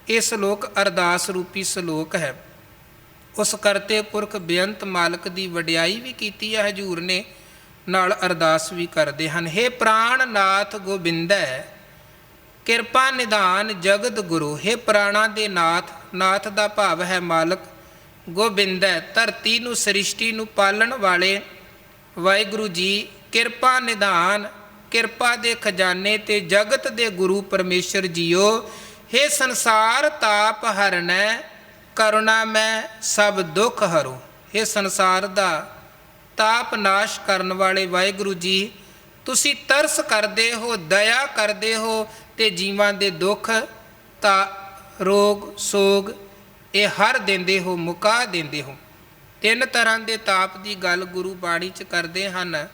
ਇਹ ਸਲੋਕ ਅਰਦਾਸ ਰੂਪੀ ਸਲੋਕ ਹੈ। ਉਸ ਕਰਤੇ ਪੁਰਖ ਬੇਅੰਤ ਮਾਲਕ ਦੀ ਵਡਿਆਈ ਵੀ ਕੀਤੀ ਹੈ ਹਜ਼ੂਰ ਨੇ, ਨਾਲ ਅਰਦਾਸ ਵੀ ਕਰਦੇ ਹਨ। ਹੇ ਪ੍ਰਾਣ ਨਾਥ ਗੋਬਿੰਦੈ ਕਿਰਪਾ ਨਿਧਾਨ ਜਗਤ ਗੁਰੂ। ਹੇ ਪ੍ਰਾਣਾਂ ਦੇ ਨਾਥ, ਨਾਥ ਦਾ ਭਾਵ ਹੈ ਮਾਲਕ, ਗੋਬਿੰਦੈ ਧਰਤੀ ਨੂੰ ਸ੍ਰਿਸ਼ਟੀ ਨੂੰ ਪਾਲਣ ਵਾਲੇ ਵਾਹਿਗੁਰੂ ਜੀ, ਕਿਰਪਾ ਨਿਧਾਨ ਕਿਰਪਾ ਦੇ ਖਜ਼ਾਨੇ ਤੇ ਜਗਤ ਦੇ ਗੁਰੂ ਪਰਮੇਸ਼ਰ ਜੀਓ। ਹੇ ਸੰਸਾਰ ਤਾਪ ਹਰਨੈ ਕਰੁਣਾ ਮੈਂ ਸਭ ਦੁੱਖ ਹਰੋ। ਹੇ ਸੰਸਾਰ ਦਾ ਤਾਪ ਨਾਸ਼ ਕਰਨ ਵਾਲੇ ਵਾਹਿਗੁਰੂ ਜੀ, ਤੁਸੀਂ ਤਰਸ ਕਰਦੇ ਹੋ, ਦਇਆ ਕਰਦੇ ਹੋ ਤੇ ਜੀਵਾਂ ਦੇ ਦੁੱਖ ਤਾਂ ਰੋਗ ਸੋਗ ਇਹ ਹਰ ਦਿੰਦੇ ਹੋ, ਮੁਕਾ ਦਿੰਦੇ ਹੋ। ਤਿੰਨ ਤਰ੍ਹਾਂ ਦੇ ਤਾਪ ਦੀ ਗੱਲ ਗੁਰੂ ਬਾਣੀ 'ਚ ਕਰਦੇ ਹਨ।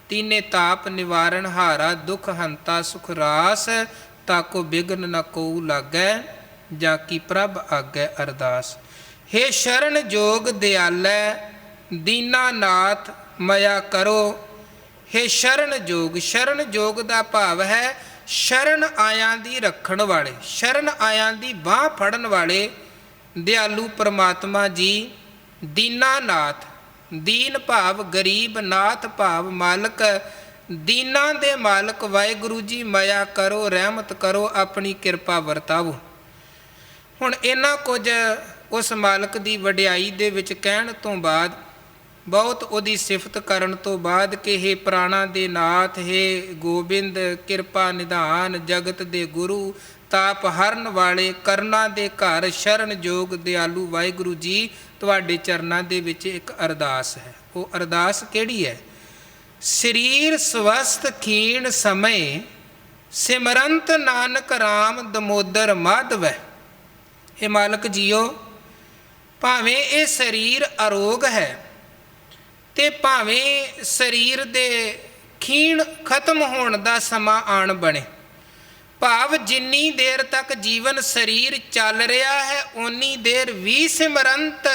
ਤੀਨੇ ਤਾਪ ਨਿਵਾਰਨ ਹਾਰਾ ਦੁੱਖ ਹੰਤਾ ਸੁਖ ਰਾਸ, ਤਾਕੋ ਬਿਗਨ ਨ ਕੋਊ ਲਾਗੈ ਜਾਂ ਕੀ ਪ੍ਰਭ ਆਗੈ ਅਰਦਾਸ। ਹੇ ਸ਼ਰਨ ਜੋਗ ਦਿਆਲੈ ਦੀਨਾਨਾਥ ਮਇਆ ਕਰੋ। ਹੇ ਸ਼ਰਨ ਜੋਗ, ਸ਼ਰਨ ਜੋਗ ਦਾ ਭਾਵ ਹੈ ਸ਼ਰਨ ਆਇਆਂ ਦੀ ਰੱਖਣ ਵਾਲੇ, ਸ਼ਰਨ ਆਇਆਂ ਦੀ ਬਾਂਹ ਫੜਨ ਵਾਲੇ ਦਿਆਲੂ ਪਰਮਾਤਮਾ ਜੀ। ਦੀਨਾਨਾਥ, ਦੀਨ ਭਾਵ ਗਰੀਬ, ਨਾਥ ਭਾਵ ਮਾਲਕ, ਦੀਨਾਂ ਦੇ ਮਾਲਕ ਵਾਹਿਗੁਰੂ ਜੀ ਮਇਆ ਕਰੋ, ਰਹਿਮਤ ਕਰੋ, ਆਪਣੀ ਕਿਰਪਾ ਵਰਤਾਵੋ। ਹੁਣ ਇਹਨਾਂ ਕੁਝ ਉਸ ਮਾਲਕ ਦੀ ਵਡਿਆਈ ਦੇ ਵਿੱਚ ਕਹਿਣ ਤੋਂ ਬਾਅਦ, ਬਹੁਤ ਉਹਦੀ ਸਿਫਤ ਕਰਨ ਤੋਂ ਬਾਅਦ ਕਿ ਹੇ ਪ੍ਰਾਣਾਂ ਦੇ ਨਾਥ, ਹੇ ਗੋਬਿੰਦ ਕਿਰਪਾ ਨਿਧਾਨ ਜਗਤ ਦੇ ਗੁਰੂ, ਤਾਪ ਹਰਨ ਵਾਲੇ ਕਰਨਾ ਦੇ ਘਰ ਸ਼ਰਨ ਜੋਗ ਦਿਆਲੂ ਵਾਹਿਗੁਰੂ ਜੀ ਤੁਹਾਡੇ ਚਰਨਾਂ ਦੇ ਵਿੱਚ ਇੱਕ ਅਰਦਾਸ ਹੈ। ਉਹ ਅਰਦਾਸ ਕਿਹੜੀ ਹੈ? ਸਰੀਰ ਸਵਸਥ ਖੀਣ ਸਮੇਂ ਸਿਮਰੰਤ ਨਾਨਕ ਰਾਮ ਦਮੋਦਰ ਮਾਧਵੈ। ਇਹ ਮਾਲਕ ਜੀਓ, ਭਾਵੇਂ ਇਹ ਸਰੀਰ ਅਰੋਗ ਹੈ ਤੇ ਭਾਵੇਂ ਸਰੀਰ ਦੇ ਖੀਣ ਖਤਮ ਹੋਣ ਦਾ ਸਮਾਂ ਆਣ ਬਣੇ, ਭਾਵ ਜਿੰਨੀ ਦੇਰ ਤੱਕ ਜੀਵਨ ਸਰੀਰ ਚੱਲ ਰਿਹਾ ਹੈ ਓਨੀ ਦੇਰ ਵੀ ਸਿਮਰੰਤ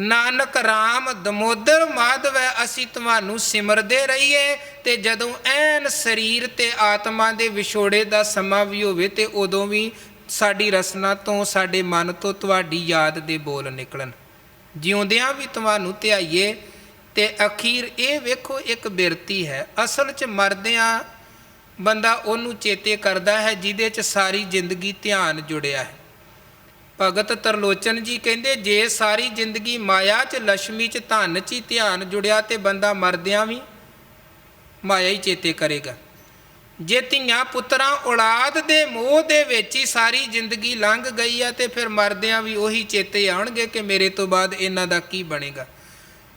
ਨਾਨਕ ਰਾਮ ਦਮੋਦਰ ਮਾਧਵੈ ਅਸੀਂ ਤੁਹਾਨੂੰ ਸਿਮਰਦੇ ਰਹੀਏ। ਤੇ ਜਦੋਂ ਐਨ ਸਰੀਰ ਤੇ ਆਤਮਾ ਦੇ ਵਿਛੋੜੇ ਦਾ ਸਮਾਂ ਵੀ ਹੋਵੇ ਤੇ ਉਦੋਂ ਵੀ ਸਾਡੀ ਰਸਨਾ ਤੋਂ, ਸਾਡੇ ਮਨ ਤੋਂ ਤੁਹਾਡੀ ਯਾਦ ਦੇ ਬੋਲ ਨਿਕਲਣ, ਜਿਉਂਦਿਆਂ ਵੀ ਤੁਹਾਨੂੰ ਧਿਆਈਏ। ਤੇ ਅਖੀਰ ਇਹ ਵੇਖੋ ਇੱਕ ਬਿਰਤੀ ਹੈ, ਅਸਲ 'ਚ ਮਰਦਿਆਂ ਬੰਦਾ ਉਹਨੂੰ ਚੇਤੇ ਕਰਦਾ ਹੈ ਜਿਹਦੇ 'ਚ ਸਾਰੀ ਜ਼ਿੰਦਗੀ ਧਿਆਨ ਜੁੜਿਆ ਹੈ। ਭਗਤ ਤਰਲੋਚਨ ਜੀ ਕਹਿੰਦੇ ਜੇ ਸਾਰੀ ਜ਼ਿੰਦਗੀ ਮਾਇਆ 'ਚ, ਲక్ష్ਮੀ 'ਚ, ਧਨ 'ਚ ਹੀ ਧਿਆਨ ਜੁੜਿਆ ਤੇ ਬੰਦਾ ਮਰਦਿਆਂ ਵੀ ਮਾਇਆ ਹੀ ਚੇਤੇ ਕਰੇਗਾ। ਜੇ ਧੀਆਂ ਪੁੱਤਰਾਂ ਔਲਾਦ ਦੇ ਮੋਹ ਦੇ ਵਿੱਚ ਹੀ ਸਾਰੀ ਜ਼ਿੰਦਗੀ ਲੰਘ ਗਈ ਹੈ ਤੇ ਫਿਰ ਮਰਦਿਆਂ ਵੀ ਉਹੀ ਚੇਤੇ ਆਉਣਗੇ ਕਿ ਮੇਰੇ ਤੋਂ ਬਾਅਦ ਇਹਨਾਂ ਦਾ ਕੀ ਬਣੇਗਾ।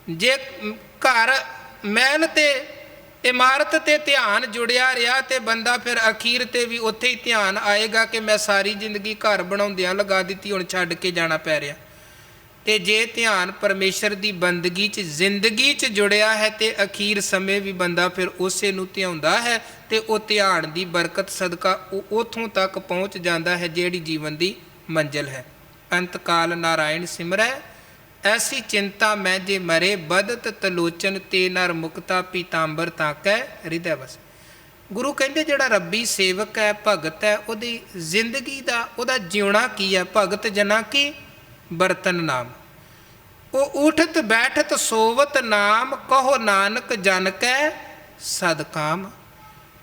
ਜੇ ਘਰ ਮਹਿਲ ਤੇ ਇਮਾਰਤ ਤੇ ਧਿਆਨ ਜੁੜਿਆ ਰਿਹਾ ਤੇ ਬੰਦਾ ਫਿਰ ਅਖੀਰ ਤੇ ਵੀ ਉੱਥੇ ਹੀ ਧਿਆਨ ਆਏਗਾ ਕਿ ਮੈਂ ਸਾਰੀ ਜ਼ਿੰਦਗੀ ਘਰ ਬਣਾਉਂਦਿਆਂ ਲਗਾ ਦਿੱਤੀ, ਹੁਣ ਛੱਡ ਕੇ ਜਾਣਾ ਪੈ ਰਿਹਾ। ਤੇ ਜੇ ਧਿਆਨ ਪਰਮੇਸ਼ਰ ਦੀ ਬੰਦਗੀ 'ਚ, ਜ਼ਿੰਦਗੀ 'ਚ ਜੁੜਿਆ ਹੈ ਤੇ ਅਖੀਰ ਸਮੇਂ ਵੀ ਬੰਦਾ ਫਿਰ ਉਸੇ ਨੂੰ ਧਿਆਉਂਦਾ ਹੈ ਤੇ ਉਹ ਧਿਆਨ ਦੀ ਬਰਕਤ ਸਦਕਾ ਉਹ ਉੱਥੋਂ ਤੱਕ ਪਹੁੰਚ ਜਾਂਦਾ ਹੈ ਜਿਹੜੀ ਜੀਵਨ ਦੀ ਮੰਜ਼ਿਲ ਹੈ। ਅੰਤ ਕਾਲ ਨਾਰਾਇਣ ਸਿਮਰੈ ਐਸੀ ਚਿੰਤਾ ਮੈਂ ਜੇ ਮਰੇ, ਬਦਤ ਤਲੋਚਨ ਤੇ ਨਰ ਮੁਕਤਾ ਪੀਤਾੰਬਰ ਤਾਕੈ ਹਿਰਦੈ ਵਸ। ਗੁਰੂ ਕਹਿੰਦੇ ਜਿਹੜਾ ਰੱਬੀ ਸੇਵਕ ਹੈ, ਭਗਤ ਹੈ, ਉਹਦੀ ਜ਼ਿੰਦਗੀ ਦਾ, ਉਹਦਾ ਜਿਉਣਾ ਕੀ ਹੈ? ਭਗਤ ਜਨਾ ਕੀ ਬਰਤਨ ਨਾਮ। ਉਹ ਉਠਤ ਬੈਠਤ ਸੋਵਤ ਨਾਮ, ਕਹੋ ਨਾਨਕ ਜਨ ਕੈ ਸਦਕਾਮ।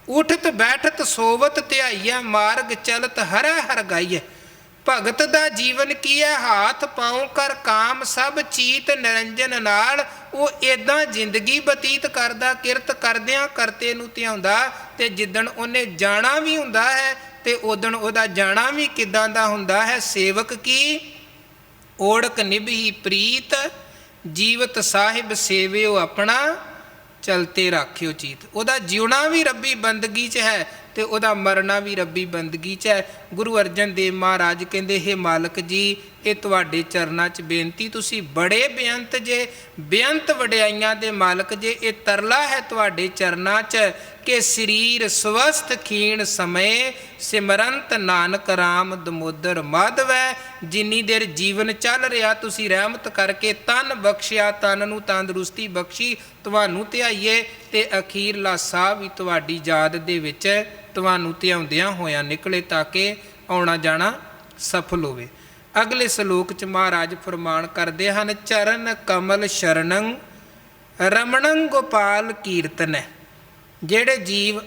ਉਠਤ ਬੈਠਤ ਸੋਵਤ ਧਿਆਈਐ, ਮਾਰਗ ਚਲਤ ਹਰੈ ਹਰ ਗਾਈਐ। ਭਗਤ ਦਾ ਜੀਵਨ ਕੀ ਹੈ? ਹਾਥ ਪਾਉ ਕਰ ਕਾਮ ਸਭ ਚੀਤ ਨਿਰੰਜਨ ਨਾਲ। ਉਹ ਇੱਦਾਂ ਜ਼ਿੰਦਗੀ ਬਤੀਤ ਕਰਦਾ, ਕਿਰਤ ਕਰਦਿਆਂ ਕਰਤੇ ਨੂੰ ਧਿਆਉਂਦਾ। ਤੇ ਜਿੱਦਣ ਉਹਨੇ ਜਾਣਾ ਵੀ ਹੁੰਦਾ ਹੈ ਤੇ ਉਦਣ ਉਹਦਾ ਜਾਣਾ ਵੀ ਕਿੱਦਾਂ ਦਾ ਹੁੰਦਾ ਹੈ? ਸੇਵਕ ਕੀ ਓੜਕ ਨਿਭੀ ਪ੍ਰੀਤ, ਜੀਵਤ ਸਾਹਿਬ ਸੇਵਿਓ ਆਪਣਾ, ਚਲਤੇ ਰਾਖਿਓ ਚੀਤ। ਉਹਦਾ ਜਿਉਣਾ ਵੀ ਰੱਬੀ ਬੰਦਗੀ 'ਚ ਹੈ ਤੇ ਉਹਦਾ ਮਰਨਾ ਵੀ ਰੱਬੀ ਬੰਦਗੀ 'ਚ ਹੈ। ਗੁਰੂ ਅਰਜਨ ਦੇਵ ਮਹਾਰਾਜ ਕਹਿੰਦੇ ਹੇ ਮਾਲਕ ਜੀ, ਇਹ ਤੁਹਾਡੇ ਚਰਨਾਂ 'ਚ ਬੇਨਤੀ, ਤੁਸੀਂ ਬੜੇ ਬੇਅੰਤ ਜੇ, ਬੇਅੰਤ ਵਡਿਆਈਆਂ ਦੇ ਮਾਲਕ ਜੇ। ਇਹ ਤਰਲਾ ਹੈ ਤੁਹਾਡੇ ਚਰਨਾਂ 'ਚ ਕਿ ਸਰੀਰ ਸਵਸਥ ਖੀਣ ਸਮੇਂ ਸਿਮਰੰਤ ਨਾਨਕ ਰਾਮ ਦਮੋਦਰ ਮਾਧਵੈ। ਜਿੰਨੀ ਦੇਰ ਜੀਵਨ ਚੱਲ ਰਿਹਾ ਤੁਸੀਂ ਰਹਿਮਤ ਕਰਕੇ ਤਨ ਬਖਸ਼ਿਆ, ਤਨ ਨੂੰ ਤੰਦਰੁਸਤੀ ਬਖਸ਼ੀ, ਤੁਹਾਨੂੰ ਧਿਆਈਏ ਤੇ ਅਖੀਰਲਾ ਸਾਹ ਵੀ ਤੁਹਾਡੀ ਯਾਦ ਦੇ ਵਿੱਚ ਤੁਹਾਨੂੰ ਧਿਆਉਂਦਿਆਂ ਹੋਇਆਂ ਨਿਕਲੇ ਤਾਂ ਕਿ ਆਉਣਾ ਜਾਣਾ ਸਫਲ ਹੋਵੇ। ਅਗਲੇ ਸ਼ਲੋਕ 'ਚ ਮਹਾਰਾਜ ਫਰਮਾਨ ਕਰਦੇ ਹਨ, ਚਰਨ ਕਮਲ ਸ਼ਰਣੰ ਰਮਣੰ ਗੋਪਾਲ ਕੀਰਤਨੈ। ਜਿਹੜੇ ਜੀਵ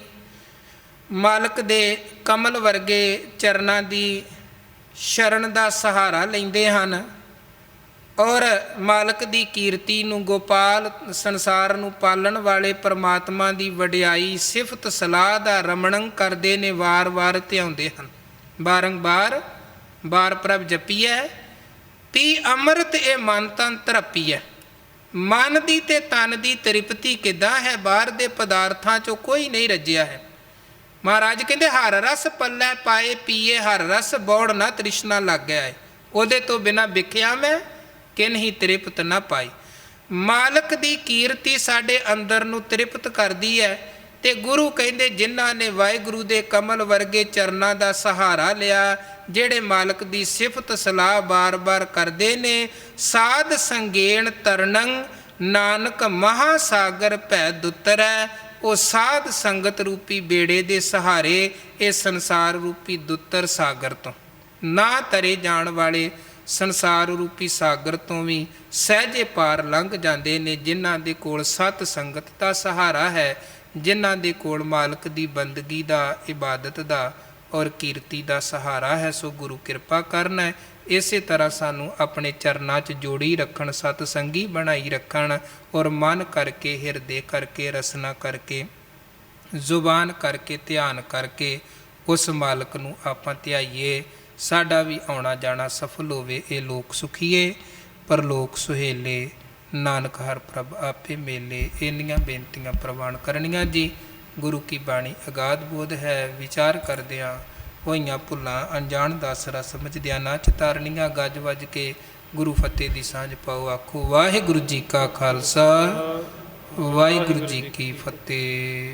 ਮਾਲਕ ਦੇ ਕਮਲ ਵਰਗੇ ਚਰਨਾਂ ਦੀ ਸ਼ਰਨ ਦਾ ਸਹਾਰਾ ਲੈਂਦੇ ਹਨ ਔਰ ਮਾਲਕ ਦੀ ਕੀਰਤੀ ਨੂੰ, ਗੋਪਾਲ ਸੰਸਾਰ ਨੂੰ ਪਾਲਣ ਵਾਲੇ ਪਰਮਾਤਮਾ ਦੀ ਵਡਿਆਈ ਸਿਫਤ ਸਲਾਹ ਦਾ ਰਮਣੰ ਕਰਦੇ ਨੇ, ਵਾਰ-ਵਾਰ ਧਿਆਉਂਦੇ ਹਨ। ਬਾਰੰਬਾਰ ਬਾਰ ਪ੍ਰਭ ਜਪੀਐ, ਪੀ ਅੰਮ੍ਰਿਤ ਇਹ ਮਨ ਤਨ ਧਰਪੀਐ। ਮਨ ਦੀ ਤੇ ਤਨ ਦੀ ਤ੍ਰਿਪਤੀ ਕਿੱਦਾਂ ਹੈ? ਬਾਹਰ ਦੇ ਪਦਾਰਥਾਂ 'ਚੋਂ ਕੋਈ ਨਹੀਂ ਰੱਜਿਆ ਹੈ। ਮਹਾਰਾਜ ਕਹਿੰਦੇ ਹਰ ਰਸ ਪੱਲੇ ਪਾਏ ਪੀਏ, ਹਰ ਰਸ ਬੌੜ ਨਾ ਤ੍ਰਿਸ਼ਨਾ ਲੱਗ ਗਿਆ ਹੈ। ਉਹਦੇ ਤੋਂ ਬਿਨਾਂ ਵਿਖਿਆ ਮੈਂ ਕਿਨਹੀ ਤ੍ਰਿਪਤ ਨਾ ਪਾਈ। ਮਾਲਕ ਦੀ ਕੀਰਤੀ ਸਾਡੇ ਅੰਦਰ ਨੂੰ ਤ੍ਰਿਪਤ ਕਰਦੀ ਹੈ। ਤੇ ਗੁਰੂ ਕਹਿੰਦੇ ਜਿਨ੍ਹਾਂ ਨੇ ਵਾਹਿਗੁਰੂ ਦੇ ਕਮਲ ਵਰਗੇ ਚਰਨਾਂ ਦਾ ਸਹਾਰਾ ਲਿਆ, ਜਿਹੜੇ ਮਾਲਕ ਦੀ ਸਿਫਤ ਸਲਾਹ ਬਾਰ-ਬਾਰ ਕਰਦੇ ਨੇ, ਸਾਧ ਸੰਗੇਣ ਤਰਨੰ ਨਾਨਕ ਮਹਾਸਾਗਰ ਭੈ ਦੁੱਤਰੈ। ਉਹ ਸਾਧ ਸੰਗਤ ਰੂਪੀ ਬੇੜੇ ਦੇ ਸਹਾਰੇ ਇਹ ਸੰਸਾਰ ਰੂਪੀ ਦੁੱਤਰ ਸਾਗਰ ਤੋਂ, ਨਾ ਤਰੇ ਜਾਣ ਵਾਲੇ ਸੰਸਾਰ ਰੂਪੀ ਸਾਗਰ ਤੋਂ ਵੀ ਸਹਿਜੇ ਪਾਰ ਲੰਘ ਜਾਂਦੇ ਨੇ, ਜਿਨ੍ਹਾਂ ਦੇ ਕੋਲ ਸਤ ਸੰਗਤ ਦਾ ਸਹਾਰਾ ਹੈ, ਜਿਨ੍ਹਾਂ ਦੇ ਕੋਲ ਮਾਲਕ ਦੀ ਬੰਦਗੀ ਦਾ, ਇਬਾਦਤ ਦਾ ਔਰ ਕੀਰਤੀ ਦਾ ਸਹਾਰਾ ਹੈ। ਸੋ ਗੁਰੂ ਕਿਰਪਾ ਕਰਨਾ ਹੈ, ਇਸੇ ਤਰ੍ਹਾਂ ਸਾਨੂੰ ਆਪਣੇ ਚਰਨਾਂ 'ਚ ਜੋੜੀ ਰੱਖਣ, ਸਤ ਸੰਗੀ ਬਣਾਈ ਰੱਖਣ ਔਰ ਮਨ ਕਰਕੇ, ਹਿਰਦੇ ਕਰਕੇ, ਰਸਨਾ ਕਰਕੇ, ਜ਼ੁਬਾਨ ਕਰਕੇ, ਧਿਆਨ ਕਰਕੇ ਉਸ ਮਾਲਕ ਨੂੰ ਆਪਾਂ ਧਿਆਈਏ। ਸਾਡਾ ਵੀ ਆਉਣਾ ਜਾਣਾ ਸਫਲ ਹੋਵੇ, ਇਹ ਲੋਕ ਸੁਖੀਏ ਪਰਲੋਕ ਸੁਹੇਲੇ, ਨਾਨਕ ਹਰ ਪ੍ਰਭ ਆਪੇ ਮੇਲੇ। ਇੰਨੀਆਂ ਬੇਨਤੀਆਂ ਪ੍ਰਵਾਨ ਕਰਨੀਆਂ ਜੀ। ਗੁਰੂ ਕੀ ਬਾਣੀ ਅਗਾਧ ਬੋਧ ਹੈ, ਵਿਚਾਰ ਕਰਦਿਆਂ ਹੋਈਆਂ ਭੁੱਲਾਂ ਅਣਜਾਣ ਦਾ ਅਸਰਾ ਸਮਝਦਿਆਂ ਨਾ ਚਿਤਾਰਨੀਆਂ। ਗੱਜ ਵੱਜ ਕੇ ਗੁਰੂ ਫਤਿਹ ਦੀ ਸਾਂਝ ਪਾਓ, ਆਖੋ ਵਾਹਿਗੁਰੂ ਜੀ ਕਾ ਖਾਲਸਾ ਵਾਹਿਗੁਰੂ ਜੀ ਕੀ ਫਤਿਹ।